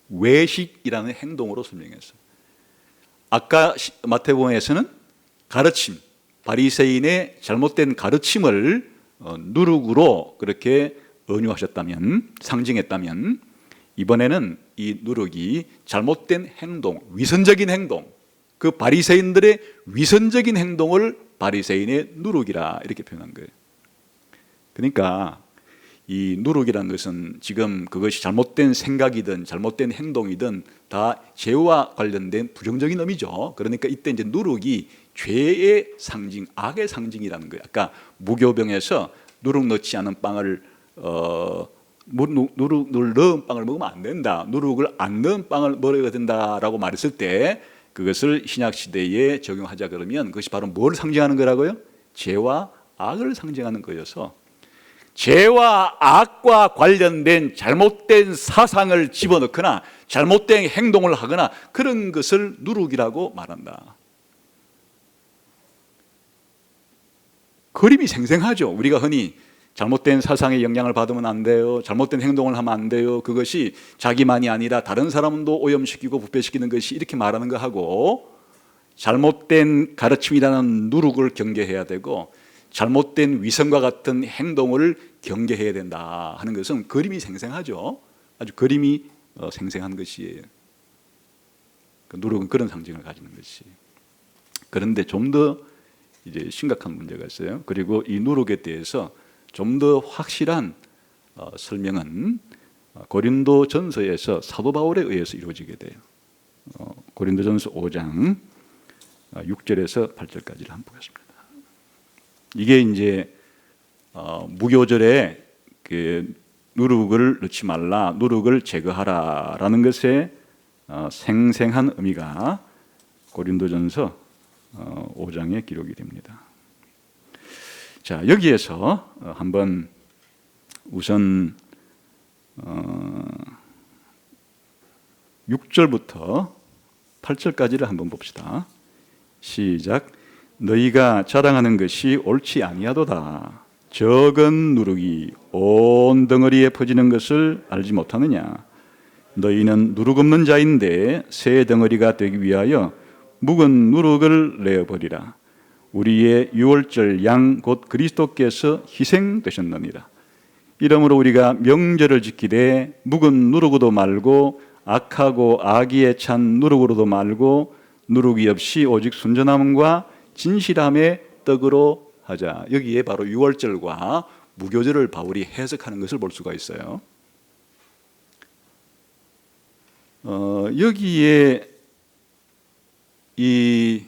외식이라는 행동으로 설명했어요. 아까 마태복음에서는 가르침, 바리새인의 잘못된 가르침을 누룩으로 그렇게 은유하셨다면, 상징했다면, 이번에는 이 누룩이 잘못된 행동, 위선적인 행동, 그 바리새인들의 위선적인 행동을 바리새인의 누룩이라 이렇게 표현한 거예요. 그러니까 이 누룩이라는 것은 지금 그것이 잘못된 생각이든 잘못된 행동이든 다 죄와 관련된 부정적인 의미죠. 그러니까 이때 이제 누룩이 죄의 상징, 악의 상징이라는 거예요. 아까 무교병에서 누룩 넣지 않은 빵을 누룩을 넣은 빵을 먹으면 안 된다, 누룩을 안 넣은 빵을 먹어야 된다라고 말했을 때 그것을 신약시대에 적용하자 그러면 그것이 바로 뭘 상징하는 거라고요? 죄와 악을 상징하는 거여서 죄와 악과 관련된 잘못된 사상을 집어넣거나 잘못된 행동을 하거나 그런 것을 누룩이라고 말한다. 그림이 생생하죠. 우리가 흔히 잘못된 사상의 영향을 받으면 안 돼요, 잘못된 행동을 하면 안 돼요, 그것이 자기만이 아니라 다른 사람도 오염시키고 부패시키는 것이, 이렇게 말하는 거하고 잘못된 가르침이라는 누룩을 경계해야 되고 잘못된 위선과 같은 행동을 경계해야 된다 하는 것은 그림이 생생하죠. 아주 그림이 생생한 것이에요. 누룩은 그런 상징을 가지는 것이. 그런데 좀 더 이제 심각한 문제가 있어요. 그리고 이 누룩에 대해서 좀 더 확실한 설명은 고린도전서에서 사도 바울에 의해서 이루어지게 돼요. 고린도전서 5장 6절에서 8절까지를 한번 보겠습니다. 이게 이제 무교절에 그 누룩을 넣지 말라, 누룩을 제거하라라는 것에 생생한 의미가 고린도전서 5장에 기록이 됩니다. 자, 여기에서 한번 우선 6절부터 8절까지를 한번 봅시다. 시작. 너희가 자랑하는 것이 옳지 아니하도다. 적은 누룩이 온 덩어리에 퍼지는 것을 알지 못하느냐. 너희는 누룩 없는 자인데 새 덩어리가 되기 위하여 묵은 누룩을 내어버리라. 우리의 유월절 양 곧 그리스도께서 희생되셨느니라. 이러므로 우리가 명절을 지키되 묵은 누룩으로도 말고 악하고 악의에 찬 누룩으로도 말고 누룩이 없이 오직 순전함과 진실함의 떡으로 하자. 여기에 바로 유월절과 무교절을 바울이 해석하는 것을 볼 수가 있어요. 여기에 이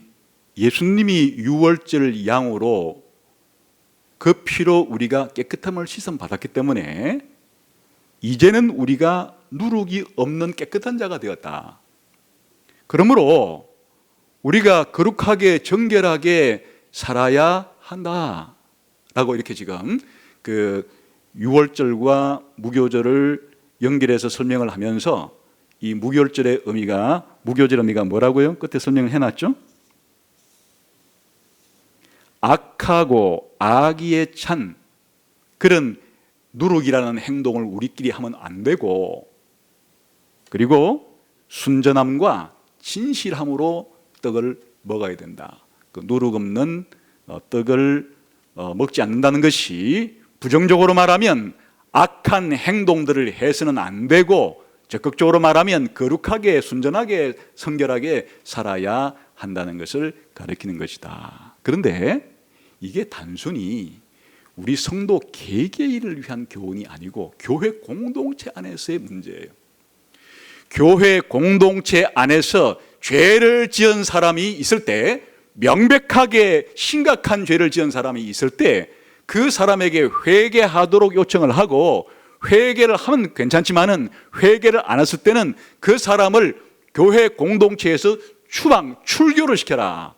예수님이 유월절 양으로 그 피로 우리가 깨끗함을 씻음 받았기 때문에 이제는 우리가 누룩이 없는 깨끗한 자가 되었다. 그러므로 우리가 거룩하게 정결하게 살아야 한다라고 이렇게 지금 그 유월절과 무교절을 연결해서 설명을 하면서 이 무교절의 의미가 뭐라고요? 끝에 설명을 해놨죠? 악하고 악의에 찬 그런 누룩이라는 행동을 우리끼리 하면 안 되고, 그리고 순전함과 진실함으로 떡을 먹어야 된다. 그 누룩 없는 떡을 먹지 않는다는 것이 부정적으로 말하면 악한 행동들을 해서는 안 되고, 적극적으로 말하면 거룩하게 순전하게 성결하게 살아야 한다는 것을 가리키는 것이다. 그런데 이게 단순히 우리 성도 개개인을 위한 교훈이 아니고 교회 공동체 안에서의 문제예요. 교회 공동체 안에서 죄를 지은 사람이 있을 때, 명백하게 심각한 죄를 지은 사람이 있을 때 그 사람에게 회개하도록 요청을 하고, 회개를 하면 괜찮지만은 회개를 안 했을 때는 그 사람을 교회 공동체에서 출교를 시켜라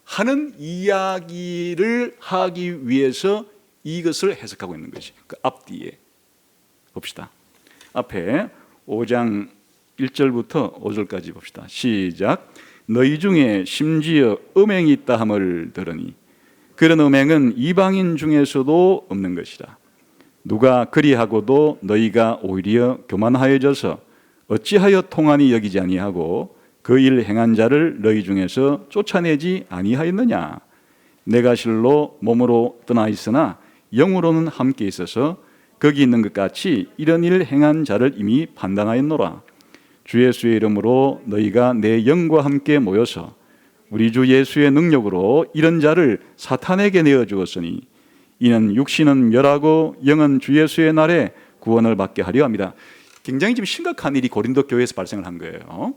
하는 이야기를 하기 위해서 이것을 해석하고 있는 것이 그 앞뒤에 봅시다. 앞에 5장 1절부터 5절까지 봅시다. 시작. 너희 중에 심지어 음행이 있다 함을 들으니 그런 음행은 이방인 중에서도 없는 것이라. 누가 그리하고도 너희가 오히려 교만하여져서 어찌하여 통한이 여기지 아니하고 그 일 행한 자를 너희 중에서 쫓아내지 아니하였느냐. 내가 실로 몸으로 떠나 있으나 영으로는 함께 있어서 거기 있는 것 같이 이런 일 행한 자를 이미 판단하였노라. 주 예수의 이름으로 너희가 내 영과 함께 모여서 우리 주 예수의 능력으로 이런 자를 사탄에게 내어주었으니 이는 육신은 멸하고 영은 주 예수의 날에 구원을 받게 하려 합니다. 굉장히 지금 심각한 일이 고린도 교회에서 발생을 한 거예요.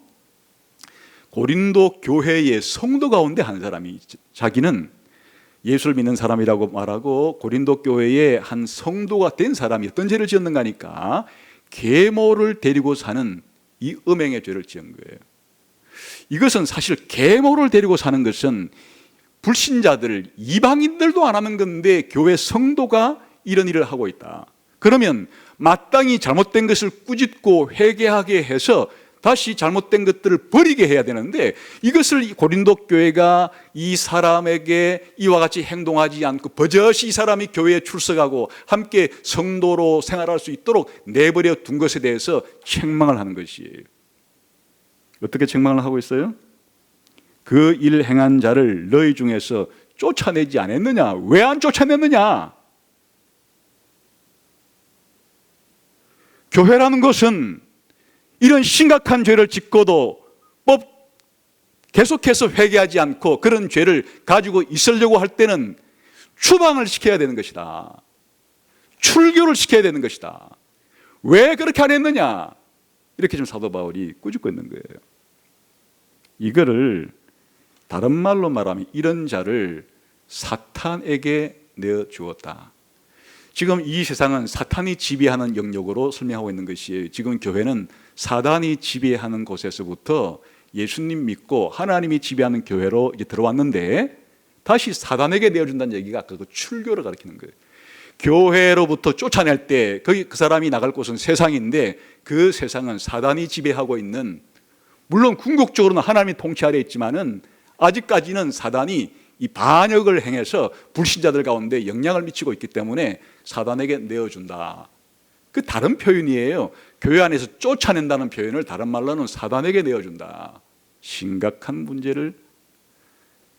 고린도 교회의 성도 가운데 한 사람이 자기는 예수를 믿는 사람이라고 말하고 고린도 교회의 한 성도가 된 사람이 어떤 죄를 지었는가 하니까 계모를 데리고 사는 이 음행의 죄를 지은 거예요. 이것은 사실 계모를 데리고 사는 것은 불신자들, 이방인들도 안 하는 건데 교회 성도가 이런 일을 하고 있다. 그러면 마땅히 잘못된 것을 꾸짖고 회개하게 해서 다시 잘못된 것들을 버리게 해야 되는데, 이것을 고린도 교회가 이 사람에게 이와 같이 행동하지 않고 버젓이 이 사람이 교회에 출석하고 함께 성도로 생활할 수 있도록 내버려 둔 것에 대해서 책망을 하는 것이에요. 어떻게 책망을 하고 있어요? 그 일 행한 자를 너희 중에서 쫓아내지 않았느냐? 왜 안 쫓아냈느냐? 교회라는 것은 이런 심각한 죄를 짓고도 계속해서 회개하지 않고 그런 죄를 가지고 있으려고 할 때는 추방을 시켜야 되는 것이다. 출교를 시켜야 되는 것이다. 왜 그렇게 안 했느냐? 이렇게 지금 사도 바울이 꾸짖고 있는 거예요. 이거를 다른 말로 말하면 이런 자를 사탄에게 내어주었다. 지금 이 세상은 사탄이 지배하는 영역으로 설명하고 있는 것이에요. 지금 교회는 사단이 지배하는 곳에서부터 예수님 믿고 하나님이 지배하는 교회로 이제 들어왔는데, 다시 사단에게 내어준다는 얘기가 아까 그 출교를 가리키는 거예요. 교회로부터 쫓아낼 때 그 사람이 나갈 곳은 세상인데, 그 세상은 사단이 지배하고 있는, 물론 궁극적으로는 하나님이 통치 아래 있지만은 아직까지는 사단이 이 반역을 행해서 불신자들 가운데 영향을 미치고 있기 때문에 사단에게 내어준다. 그 다른 표현이에요. 교회 안에서 쫓아낸다는 표현을 다른 말로는 사단에게 내어준다. 심각한 문제를,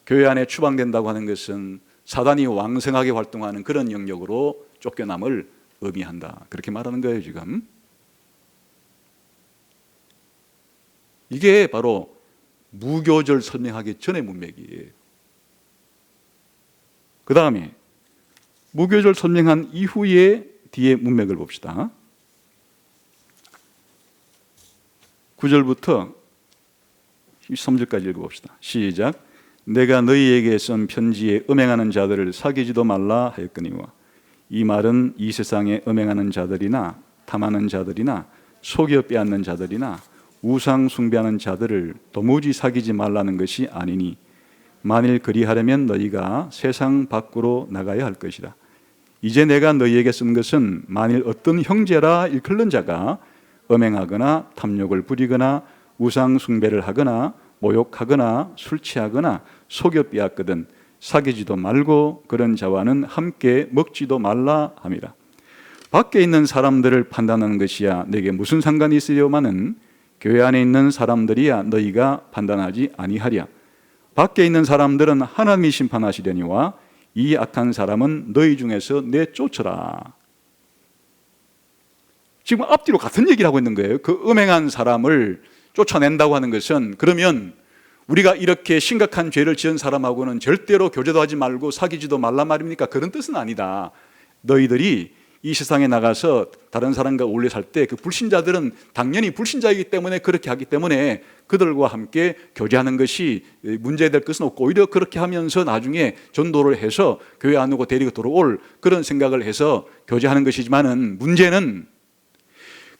교회 안에 추방된다고 하는 것은 사단이 왕성하게 활동하는 그런 영역으로 쫓겨남을 의미한다. 그렇게 말하는 거예요, 지금. 이게 바로 무교절 설명하기 전의 문맥이에요. 그 다음에 무교절 설명한 이후에 뒤에 문맥을 봅시다. 9절부터 13절까지 읽어봅시다. 시작. 내가 너희에게 쓴 편지에 음행하는 자들을 사귀지도 말라 하였거니와 이 말은 이 세상에 음행하는 자들이나 탐하는 자들이나 속여 빼앗는 자들이나 우상 숭배하는 자들을 도무지 사귀지 말라는 것이 아니니 만일 그리하려면 너희가 세상 밖으로 나가야 할 것이라. 이제 내가 너희에게 쓴 것은 만일 어떤 형제라 일컬는 자가 음행하거나 탐욕을 부리거나 우상 숭배를 하거나 모욕하거나 술 취하거나 속여 빼앗거든 사귀지도 말고 그런 자와는 함께 먹지도 말라 함이라. 밖에 있는 사람들을 판단하는 것이야 내게 무슨 상관이 있으려마는 교회 안에 있는 사람들이야 너희가 판단하지 아니하랴. 밖에 있는 사람들은 하나님이 심판하시려니와 이 악한 사람은 너희 중에서 내쫓으라. 지금 앞뒤로 같은 얘기를 하고 있는 거예요. 그 음행한 사람을 쫓아낸다고 하는 것은 그러면 우리가 이렇게 심각한 죄를 지은 사람하고는 절대로 교제도 하지 말고 사귀지도 말란 말입니까? 그런 뜻은 아니다. 너희들이 이 세상에 나가서 다른 사람과 어울려 살 때 그 불신자들은 당연히 불신자이기 때문에 그렇게 하기 때문에 그들과 함께 교제하는 것이 문제될 것은 없고 오히려 그렇게 하면서 나중에 전도를 해서 교회 안으로 데리고 들어올 그런 생각을 해서 교제하는 것이지만은 문제는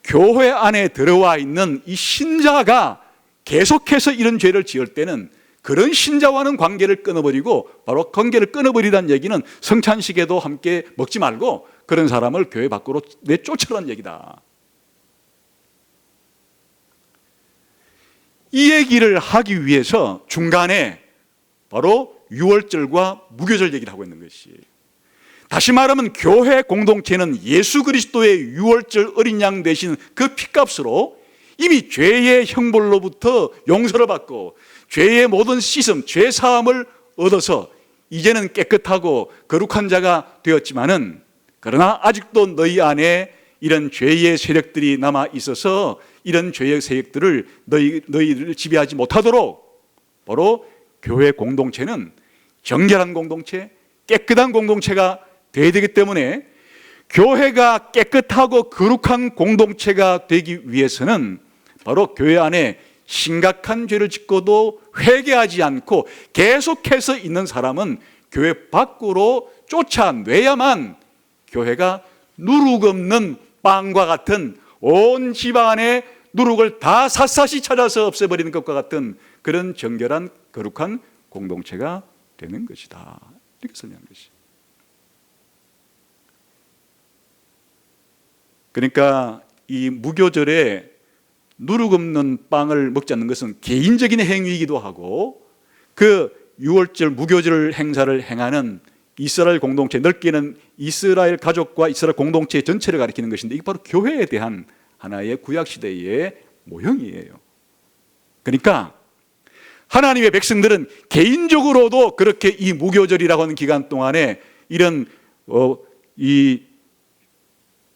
교회 안에 들어와 있는 이 신자가 계속해서 이런 죄를 지을 때는 그런 신자와는 관계를 끊어버리고 바로 관계를 끊어버리라는 얘기는 성찬식에도 함께 먹지 말고 그런 사람을 교회 밖으로 내쫓으라는 얘기다. 이 얘기를 하기 위해서 중간에 바로 유월절과 무교절 얘기를 하고 있는 것이, 다시 말하면 교회 공동체는 예수 그리스도의 유월절 어린 양 대신 그 핏값으로 이미 죄의 형벌로부터 용서를 받고 죄의 모든 씻음, 죄 사함을 얻어서 이제는 깨끗하고 거룩한 자가 되었지만은 그러나 아직도 너희 안에 이런 죄의 세력들이 남아 있어서 이런 죄의 세력들을 너희를 지배하지 못하도록 바로 교회 공동체는 정결한 공동체, 깨끗한 공동체가 되어야 되기 때문에 교회가 깨끗하고 거룩한 공동체가 되기 위해서는 바로 교회 안에 심각한 죄를 짓고도 회개하지 않고 계속해서 있는 사람은 교회 밖으로 쫓아내야만 교회가 누룩 없는 빵과 같은 온 집안의 누룩을 다 샅샅이 찾아서 없애버리는 것과 같은 그런 정결한 거룩한 공동체가 되는 것이다. 이렇게 설명한 것이. 그러니까 이 무교절에 누룩 없는 빵을 먹지 않는 것은 개인적인 행위이기도 하고 그 유월절 무교절 행사를 행하는 이스라엘 공동체, 넓게는 이스라엘 가족과 이스라엘 공동체 전체를 가리키는 것인데 이게 바로 교회에 대한 하나의 구약시대의 모형이에요. 그러니까 하나님의 백성들은 개인적으로도 그렇게 이 무교절이라고 하는 기간 동안에 이런 이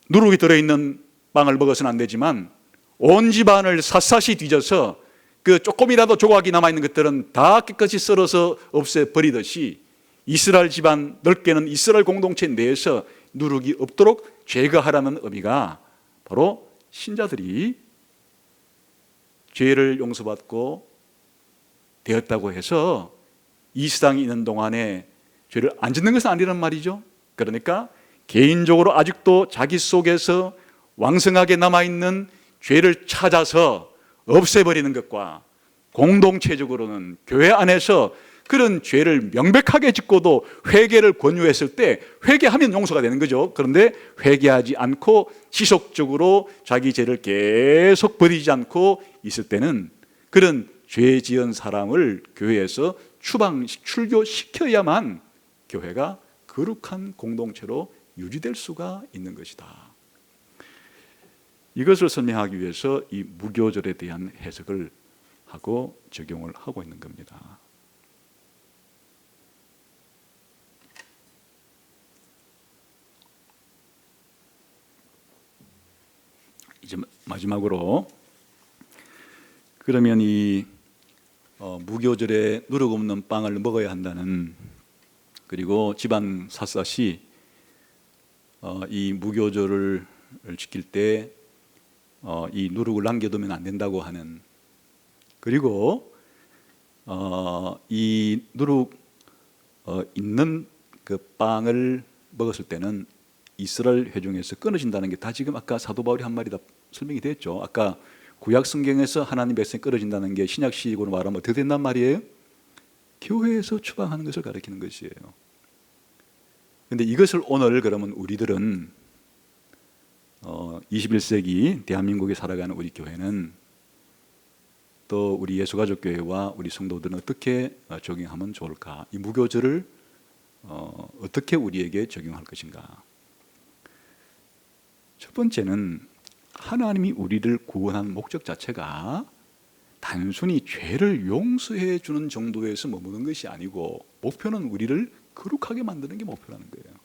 누룩이 들어있는 빵을 먹어서는 안 되지만 온 집안을 샅샅이 뒤져서 그 조금이라도 조각이 남아있는 것들은 다 깨끗이 썰어서 없애버리듯이 이스라엘 집안, 넓게는 이스라엘 공동체 내에서 누룩이 없도록 제거하라는 의미가 바로 신자들이 죄를 용서받고 되었다고 해서 이 세상에 있는 동안에 죄를 안 짓는 것은 아니란 말이죠. 그러니까 개인적으로 아직도 자기 속에서 왕성하게 남아있는 죄를 찾아서 없애버리는 것과 공동체적으로는 교회 안에서 그런 죄를 명백하게 짓고도 회개를 권유했을 때 회개하면 용서가 되는 거죠. 그런데 회개하지 않고 지속적으로 자기 죄를 계속 버리지 않고 있을 때는 그런 죄 지은 사람을 교회에서 출교시켜야만 교회가 거룩한 공동체로 유지될 수가 있는 것이다. 이것을 설명하기 위해서 이 무교절에 대한 해석을 하고 적용을 하고 있는 겁니다. 이제 마지막으로 그러면 이 무교절에 누룩 없는 빵을 먹어야 한다는 그리고 집안 샅샅이 이 무교절을 지킬 때 이 누룩을 남겨두면 안 된다고 하는, 그리고 이 누룩 있는 그 빵을 먹었을 때는 이스라엘 회중에서 끊어진다는 게 다 지금 아까 사도 바울이 한 말이 다 설명이 됐죠. 아까 구약 성경에서 하나님 백성이 끊어진다는 게 신약식으로 말하면 어떻게 된단 말이에요? 교회에서 추방하는 것을 가리키는 것이에요. 그런데 이것을 오늘 그러면 우리들은 21세기 대한민국에 살아가는 우리 교회는, 또 우리 예수가족교회와 우리 성도들은 어떻게 적용하면 좋을까? 이 무교절을 어떻게 우리에게 적용할 것인가? 첫 번째는 하나님이 우리를 구원한 목적 자체가 단순히 죄를 용서해 주는 정도에서 머무는 것이 아니고, 목표는 우리를 거룩하게 만드는 게 목표라는 거예요.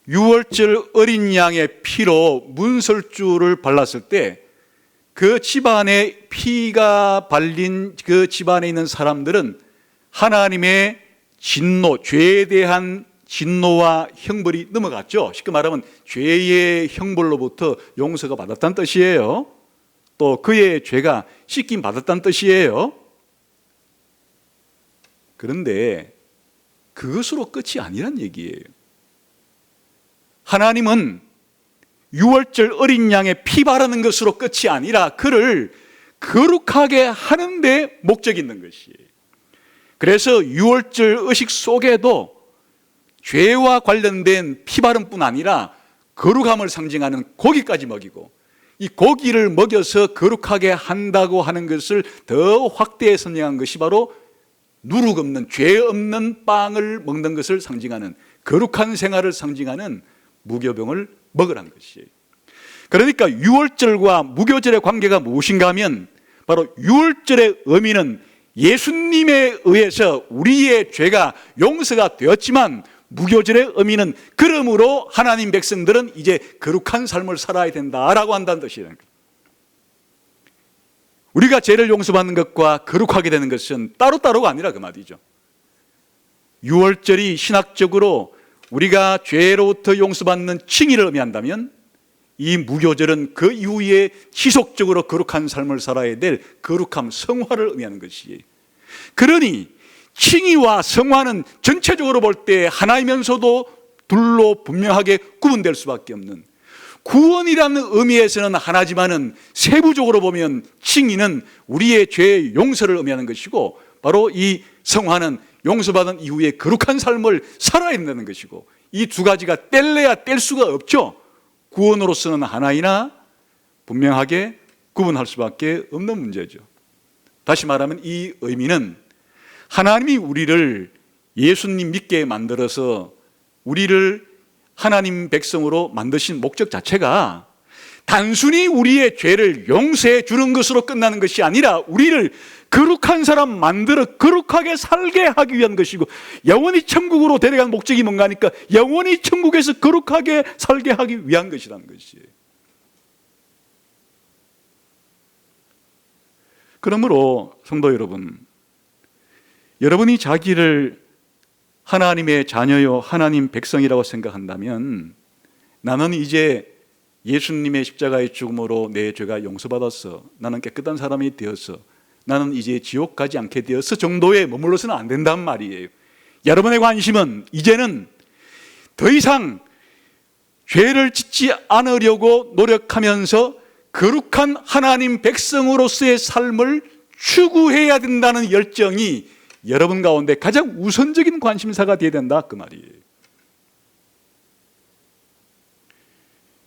유월절 어린 양의 피로 문설주를 발랐을 때 그 집안에 피가 발린 그 집안에 있는 사람들은 하나님의 진노, 죄에 대한 진노와 형벌이 넘어갔죠. 쉽게 말하면 죄의 형벌로부터 용서가 받았다는 뜻이에요. 또 그의 죄가 씻김 받았다는 뜻이에요. 그런데 그것으로 끝이 아니란 얘기예요. 하나님은 유월절 어린 양의 피 바르는 것으로 끝이 아니라 그를 거룩하게 하는 데 목적이 있는 것이에요. 그래서 유월절 의식 속에도 죄와 관련된 피 바름뿐 아니라 거룩함을 상징하는 고기까지 먹이고, 이 고기를 먹여서 거룩하게 한다고 하는 것을 더 확대해 설명한 것이 바로 누룩 없는, 죄 없는 빵을 먹는 것을 상징하는, 거룩한 생활을 상징하는 무교병을 먹으라는 것이에요. 그러니까 유월절과 무교절의 관계가 무엇인가 하면, 바로 유월절의 의미는 예수님에 의해서 우리의 죄가 용서가 되었지만, 무교절의 의미는 그러므로 하나님 백성들은 이제 거룩한 삶을 살아야 된다라고 한다는 뜻이에요. 우리가 죄를 용서받는 것과 거룩하게 되는 것은 따로따로가 아니라 그 말이죠. 유월절이 신학적으로 우리가 죄로부터 용서받는 칭의를 의미한다면, 이 무교절은 그 이후에 지속적으로 거룩한 삶을 살아야 될 거룩함, 성화를 의미하는 것이에요. 그러니 칭의와 성화는 전체적으로 볼 때 하나이면서도 둘로 분명하게 구분될 수밖에 없는, 구원이라는 의미에서는 하나지만은 세부적으로 보면 칭의는 우리의 죄의 용서를 의미하는 것이고, 바로 이 성화는 용서받은 이후에 거룩한 삶을 살아야 된다는 것이고, 이 두 가지가 뗄래야 뗄 수가 없죠. 구원으로서는 하나이나 분명하게 구분할 수밖에 없는 문제죠. 다시 말하면 이 의미는 하나님이 우리를 예수님 믿게 만들어서 우리를 하나님 백성으로 만드신 목적 자체가 단순히 우리의 죄를 용서해 주는 것으로 끝나는 것이 아니라 우리를 거룩한 사람 만들어 거룩하게 살게 하기 위한 것이고, 영원히 천국으로 데려간 목적이 뭔가 하니까 영원히 천국에서 거룩하게 살게 하기 위한 것이라는 것이에요. 그러므로 성도 여러분, 여러분이 자기를 하나님의 자녀요 하나님 백성이라고 생각한다면, 나는 이제 예수님의 십자가의 죽음으로 내 죄가 용서받았어, 나는 깨끗한 사람이 되었어, 나는 이제 지옥 가지 않게 되었어 정도에 머물러서는 안 된단 말이에요. 여러분의 관심은 이제는 더 이상 죄를 짓지 않으려고 노력하면서 거룩한 하나님 백성으로서의 삶을 추구해야 된다는 열정이 여러분 가운데 가장 우선적인 관심사가 되어야 된다 그 말이에요.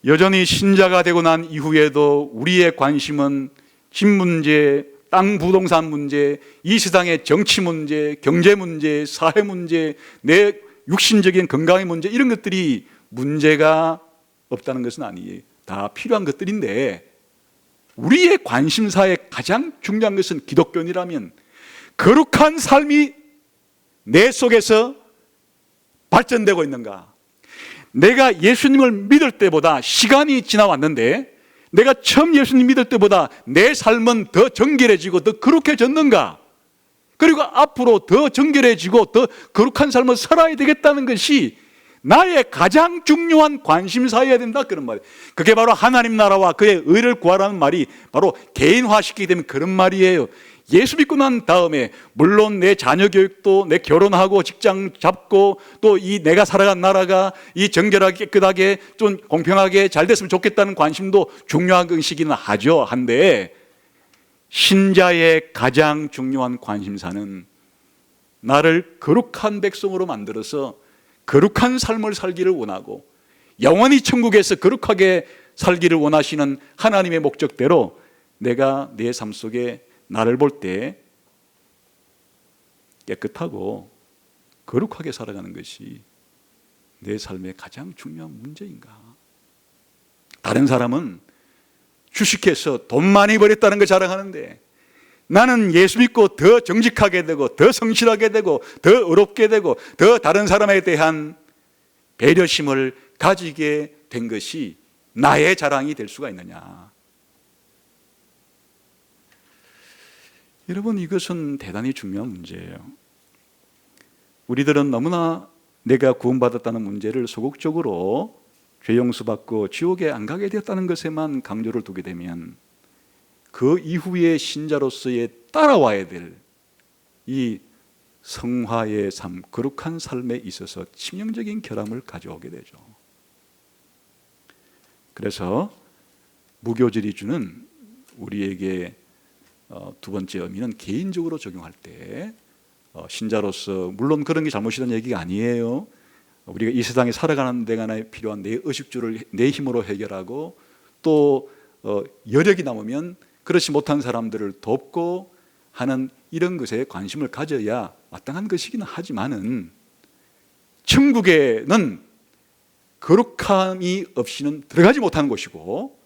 여전히 신자가 되고 난 이후에도 우리의 관심은 집 문제, 땅 부동산 문제, 이 세상의 정치 문제, 경제 문제, 사회 문제, 내 육신적인 건강의 문제, 이런 것들이 문제가 없다는 것은 아니에요. 다 필요한 것들인데, 우리의 관심사에 가장 중요한 것은 기독교인이라면 거룩한 삶이 내 속에서 발전되고 있는가? 내가 예수님을 믿을 때보다 시간이 지나왔는데, 내가 처음 예수님 믿을 때보다 내 삶은 더 정결해지고 더 거룩해졌는가? 그리고 앞으로 더 정결해지고 더 거룩한 삶을 살아야 되겠다는 것이 나의 가장 중요한 관심사여야 된다, 그런 말이에요. 그게 바로 하나님 나라와 그의 의를 구하라는 말이 바로 개인화시키게 되면 그런 말이에요. 예수 믿고 난 다음에 물론 내 자녀 교육도, 내 결혼하고 직장 잡고 또 이 내가 살아간 나라가 이 정결하게 깨끗하게 좀 공평하게 잘 됐으면 좋겠다는 관심도 중요한 것이기는 하죠. 한데 신자의 가장 중요한 관심사는 나를 거룩한 백성으로 만들어서 거룩한 삶을 살기를 원하고 영원히 천국에서 거룩하게 살기를 원하시는 하나님의 목적대로 내가 내 삶 속에 나를 볼 때 깨끗하고 거룩하게 살아가는 것이 내 삶의 가장 중요한 문제인가? 다른 사람은 주식해서 돈 많이 벌였다는 걸 자랑하는데 나는 예수 믿고 더 정직하게 되고 더 성실하게 되고 더 의롭게 되고 더 다른 사람에 대한 배려심을 가지게 된 것이 나의 자랑이 될 수가 있느냐? 여러분, 이것은 대단히 중요한 문제예요. 우리들은 너무나 내가 구원받았다는 문제를 소극적으로 죄 용서받고 지옥에 안 가게 되었다는 것에만 강조를 두게 되면 그 이후의 신자로서의 따라와야 될 이 성화의 삶, 거룩한 삶에 있어서 치명적인 결함을 가져오게 되죠. 그래서 무교절이 주는 우리에게 두 번째 의미는 개인적으로 적용할 때 신자로서 물론 그런 게 잘못이라는 얘기가 아니에요. 우리가 이 세상에 살아가는 데가 필요한 내 의식주를 내 힘으로 해결하고 또 여력이 남으면 그렇지 못한 사람들을 돕고 하는 이런 것에 관심을 가져야 마땅한 것이기는 하지만은 천국에는 거룩함이 없이는 들어가지 못하는 곳이고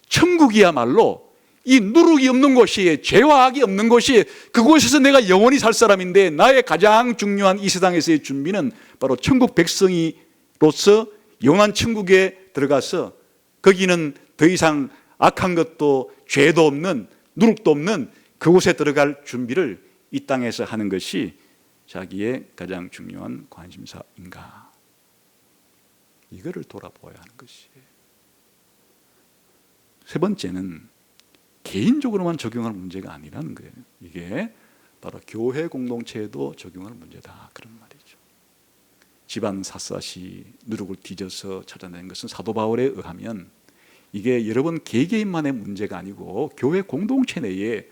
천국이야말로 이 누룩이 없는 곳이, 죄와 악이 없는 곳이, 그곳에서 내가 영원히 살 사람인데 나의 가장 중요한 이 세상에서의 준비는 바로 천국 백성이로서 영원한 천국에 들어가서 거기는 더 이상 악한 것도 죄도 없는, 누룩도 없는 그곳에 들어갈 준비를 이 땅에서 하는 것이 자기의 가장 중요한 관심사인가? 이거를 돌아보아야 하는 것이에요. 세 번째는 개인적으로만 적용할 문제가 아니라는 거예요. 이게 바로 교회 공동체에도 적용할 문제다, 그런 말이죠. 집안 샅샅이 누룩을 뒤져서 찾아낸 것은 사도 바울에 의하면 이게 여러분 개개인만의 문제가 아니고 교회 공동체 내에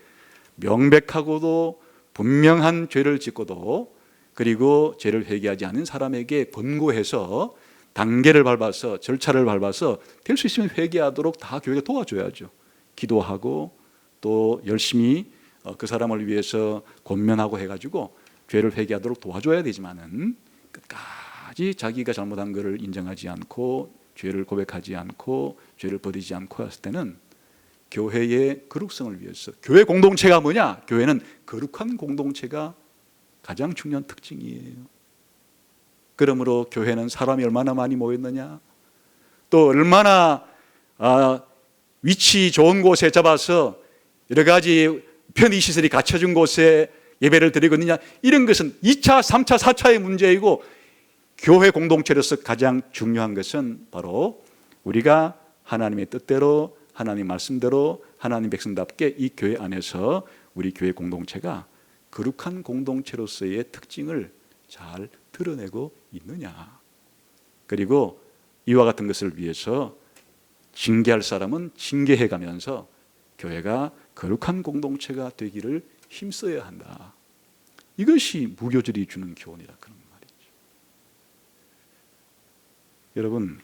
명백하고도 분명한 죄를 짓고도 그리고 죄를 회개하지 않은 사람에게 권고해서 단계를 밟아서 절차를 밟아서 될 수 있으면 회개하도록 다 교회가 도와줘야죠. 기도하고 또 열심히 그 사람을 위해서 권면하고 해가지고 죄를 회개하도록 도와줘야 되지만은 끝까지 자기가 잘못한 것을 인정하지 않고 죄를 고백하지 않고 죄를 버리지 않고 했을 때는 교회의 거룩성을 위해서, 교회 공동체가 뭐냐? 교회는 거룩한 공동체가 가장 중요한 특징이에요. 그러므로 교회는 사람이 얼마나 많이 모였느냐, 또 얼마나 위치 좋은 곳에 잡아서 여러 가지 편의시설이 갖춰진 곳에 예배를 드리고 있느냐, 이런 것은 2차, 3차, 4차의 문제이고 교회 공동체로서 가장 중요한 것은 바로 우리가 하나님의 뜻대로, 하나님 말씀대로, 하나님 백성답게 이 교회 안에서 우리 교회 공동체가 거룩한 공동체로서의 특징을 잘 드러내고 있느냐, 그리고 이와 같은 것을 위해서 징계할 사람은 징계해 가면서 교회가 거룩한 공동체가 되기를 힘써야 한다. 이것이 무교절이 주는 교훈이라 그런 말이죠. 여러분,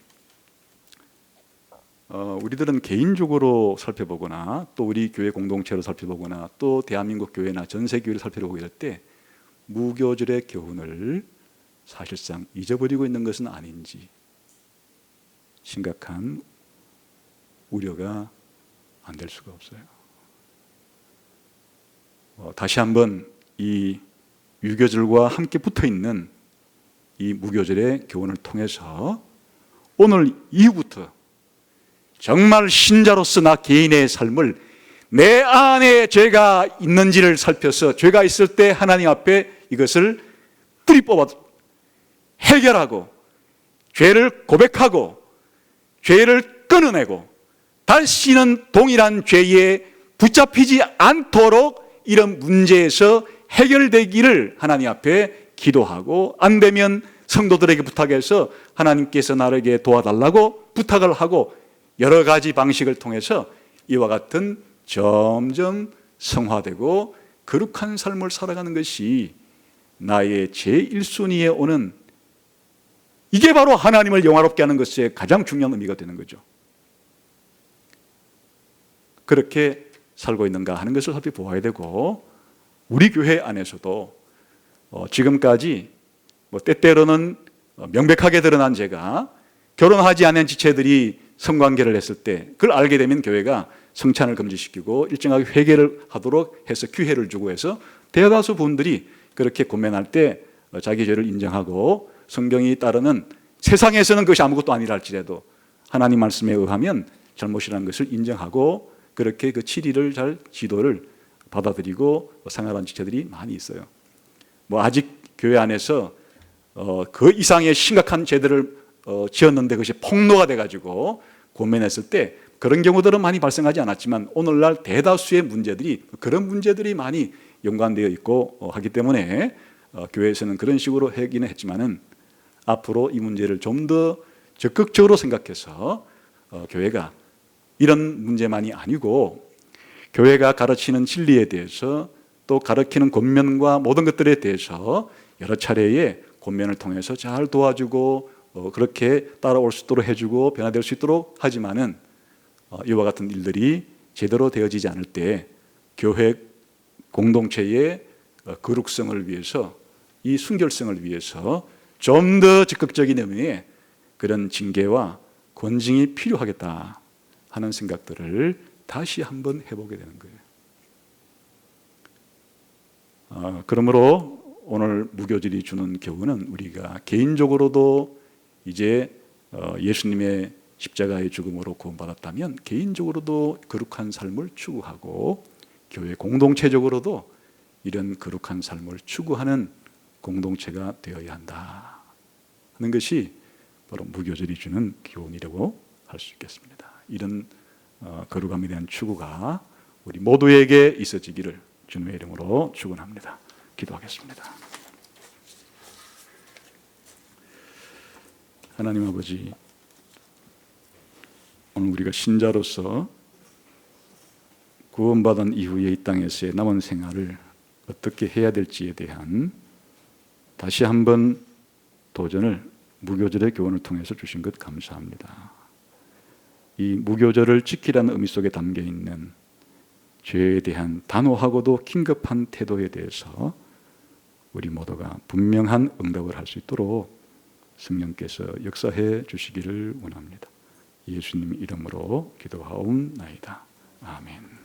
우리들은 개인적으로 살펴보거나 또 우리 교회 공동체로 살펴보거나 또 대한민국 교회나 전 세계를 살펴보고 이럴 때 무교절의 교훈을 사실상 잊어버리고 있는 것은 아닌지 심각한 우려가 안 될 수가 없어요. 다시 한번 이 유교절과 함께 붙어있는 이 무교절의 교훈을 통해서 오늘 이후부터 정말 신자로서 나 개인의 삶을 내 안에 죄가 있는지를 살펴서 죄가 있을 때 하나님 앞에 이것을 뿌리 뽑아 해결하고 죄를 고백하고 죄를 끊어내고 다시는 동일한 죄에 붙잡히지 않도록 이런 문제에서 해결되기를 하나님 앞에 기도하고, 안 되면 성도들에게 부탁해서 하나님께서 나에게 도와달라고 부탁을 하고, 여러 가지 방식을 통해서 이와 같은 점점 성화되고 거룩한 삶을 살아가는 것이 나의 제1순위에 오는, 이게 바로 하나님을 영화롭게 하는 것의 가장 중요한 의미가 되는 거죠. 그렇게 살고 있는가 하는 것을 살펴보아야 되고, 우리 교회 안에서도 지금까지 때때로는 명백하게 드러난 죄가, 결혼하지 않은 지체들이 성관계를 했을 때 그걸 알게 되면 교회가 성찬을 금지시키고 일정하게 회개를 하도록 해서 기회를 주고 해서 대다수 분들이 그렇게 고면할 때 자기 죄를 인정하고, 성경이 따르는, 세상에서는 그것이 아무것도 아니라 할지라도 하나님 말씀에 의하면 잘못이라는 것을 인정하고 그렇게 그 치리를 잘 지도를 받아들이고 생활하는 지체들이 많이 있어요. 아직 교회 안에서 그 이상의 심각한 죄들을 지었는데 그것이 폭로가 돼가지고 고면했을 때 그런 경우들은 많이 발생하지 않았지만, 오늘날 대다수의 문제들이 그런 문제들이 많이 연관되어 있고 하기 때문에 교회에서는 그런 식으로 하기는 했지만은, 앞으로 이 문제를 좀 더 적극적으로 생각해서 교회가 이런 문제만이 아니고 교회가 가르치는 진리에 대해서, 또 가르치는 권면과 모든 것들에 대해서 여러 차례의 권면을 통해서 잘 도와주고 그렇게 따라올 수 있도록 해주고 변화될 수 있도록 하지만은, 이와 같은 일들이 제대로 되어지지 않을 때 교회 공동체의 거룩성을 위해서, 이 순결성을 위해서 좀 더 적극적인 의미의 그런 징계와 권징이 필요하겠다 하는 생각들을 다시 한번 해보게 되는 거예요. 그러므로 오늘 무교절이 주는 교훈은, 우리가 개인적으로도 이제 예수님의 십자가의 죽음으로 구원받았다면 개인적으로도 거룩한 삶을 추구하고, 교회 공동체적으로도 이런 거룩한 삶을 추구하는 공동체가 되어야 한다 하는 것이 바로 무교절이 주는 교훈이라고 할 수 있겠습니다. 이런 거룩함에 대한 추구가 우리 모두에게 있어지기를 주님의 이름으로 축원합니다. 기도하겠습니다. 하나님 아버지, 오늘 우리가 신자로서 구원받은 이후에 이 땅에서의 남은 생활을 어떻게 해야 될지에 대한 다시 한번 도전을 무교절의 교훈을 통해서 주신 것 감사합니다. 이 무교절을 지키라는 의미 속에 담겨 있는 죄에 대한 단호하고도 긴급한 태도에 대해서 우리 모두가 분명한 응답을 할 수 있도록 성령께서 역사해 주시기를 원합니다. 예수님 이름으로 기도하옵나이다. 아멘.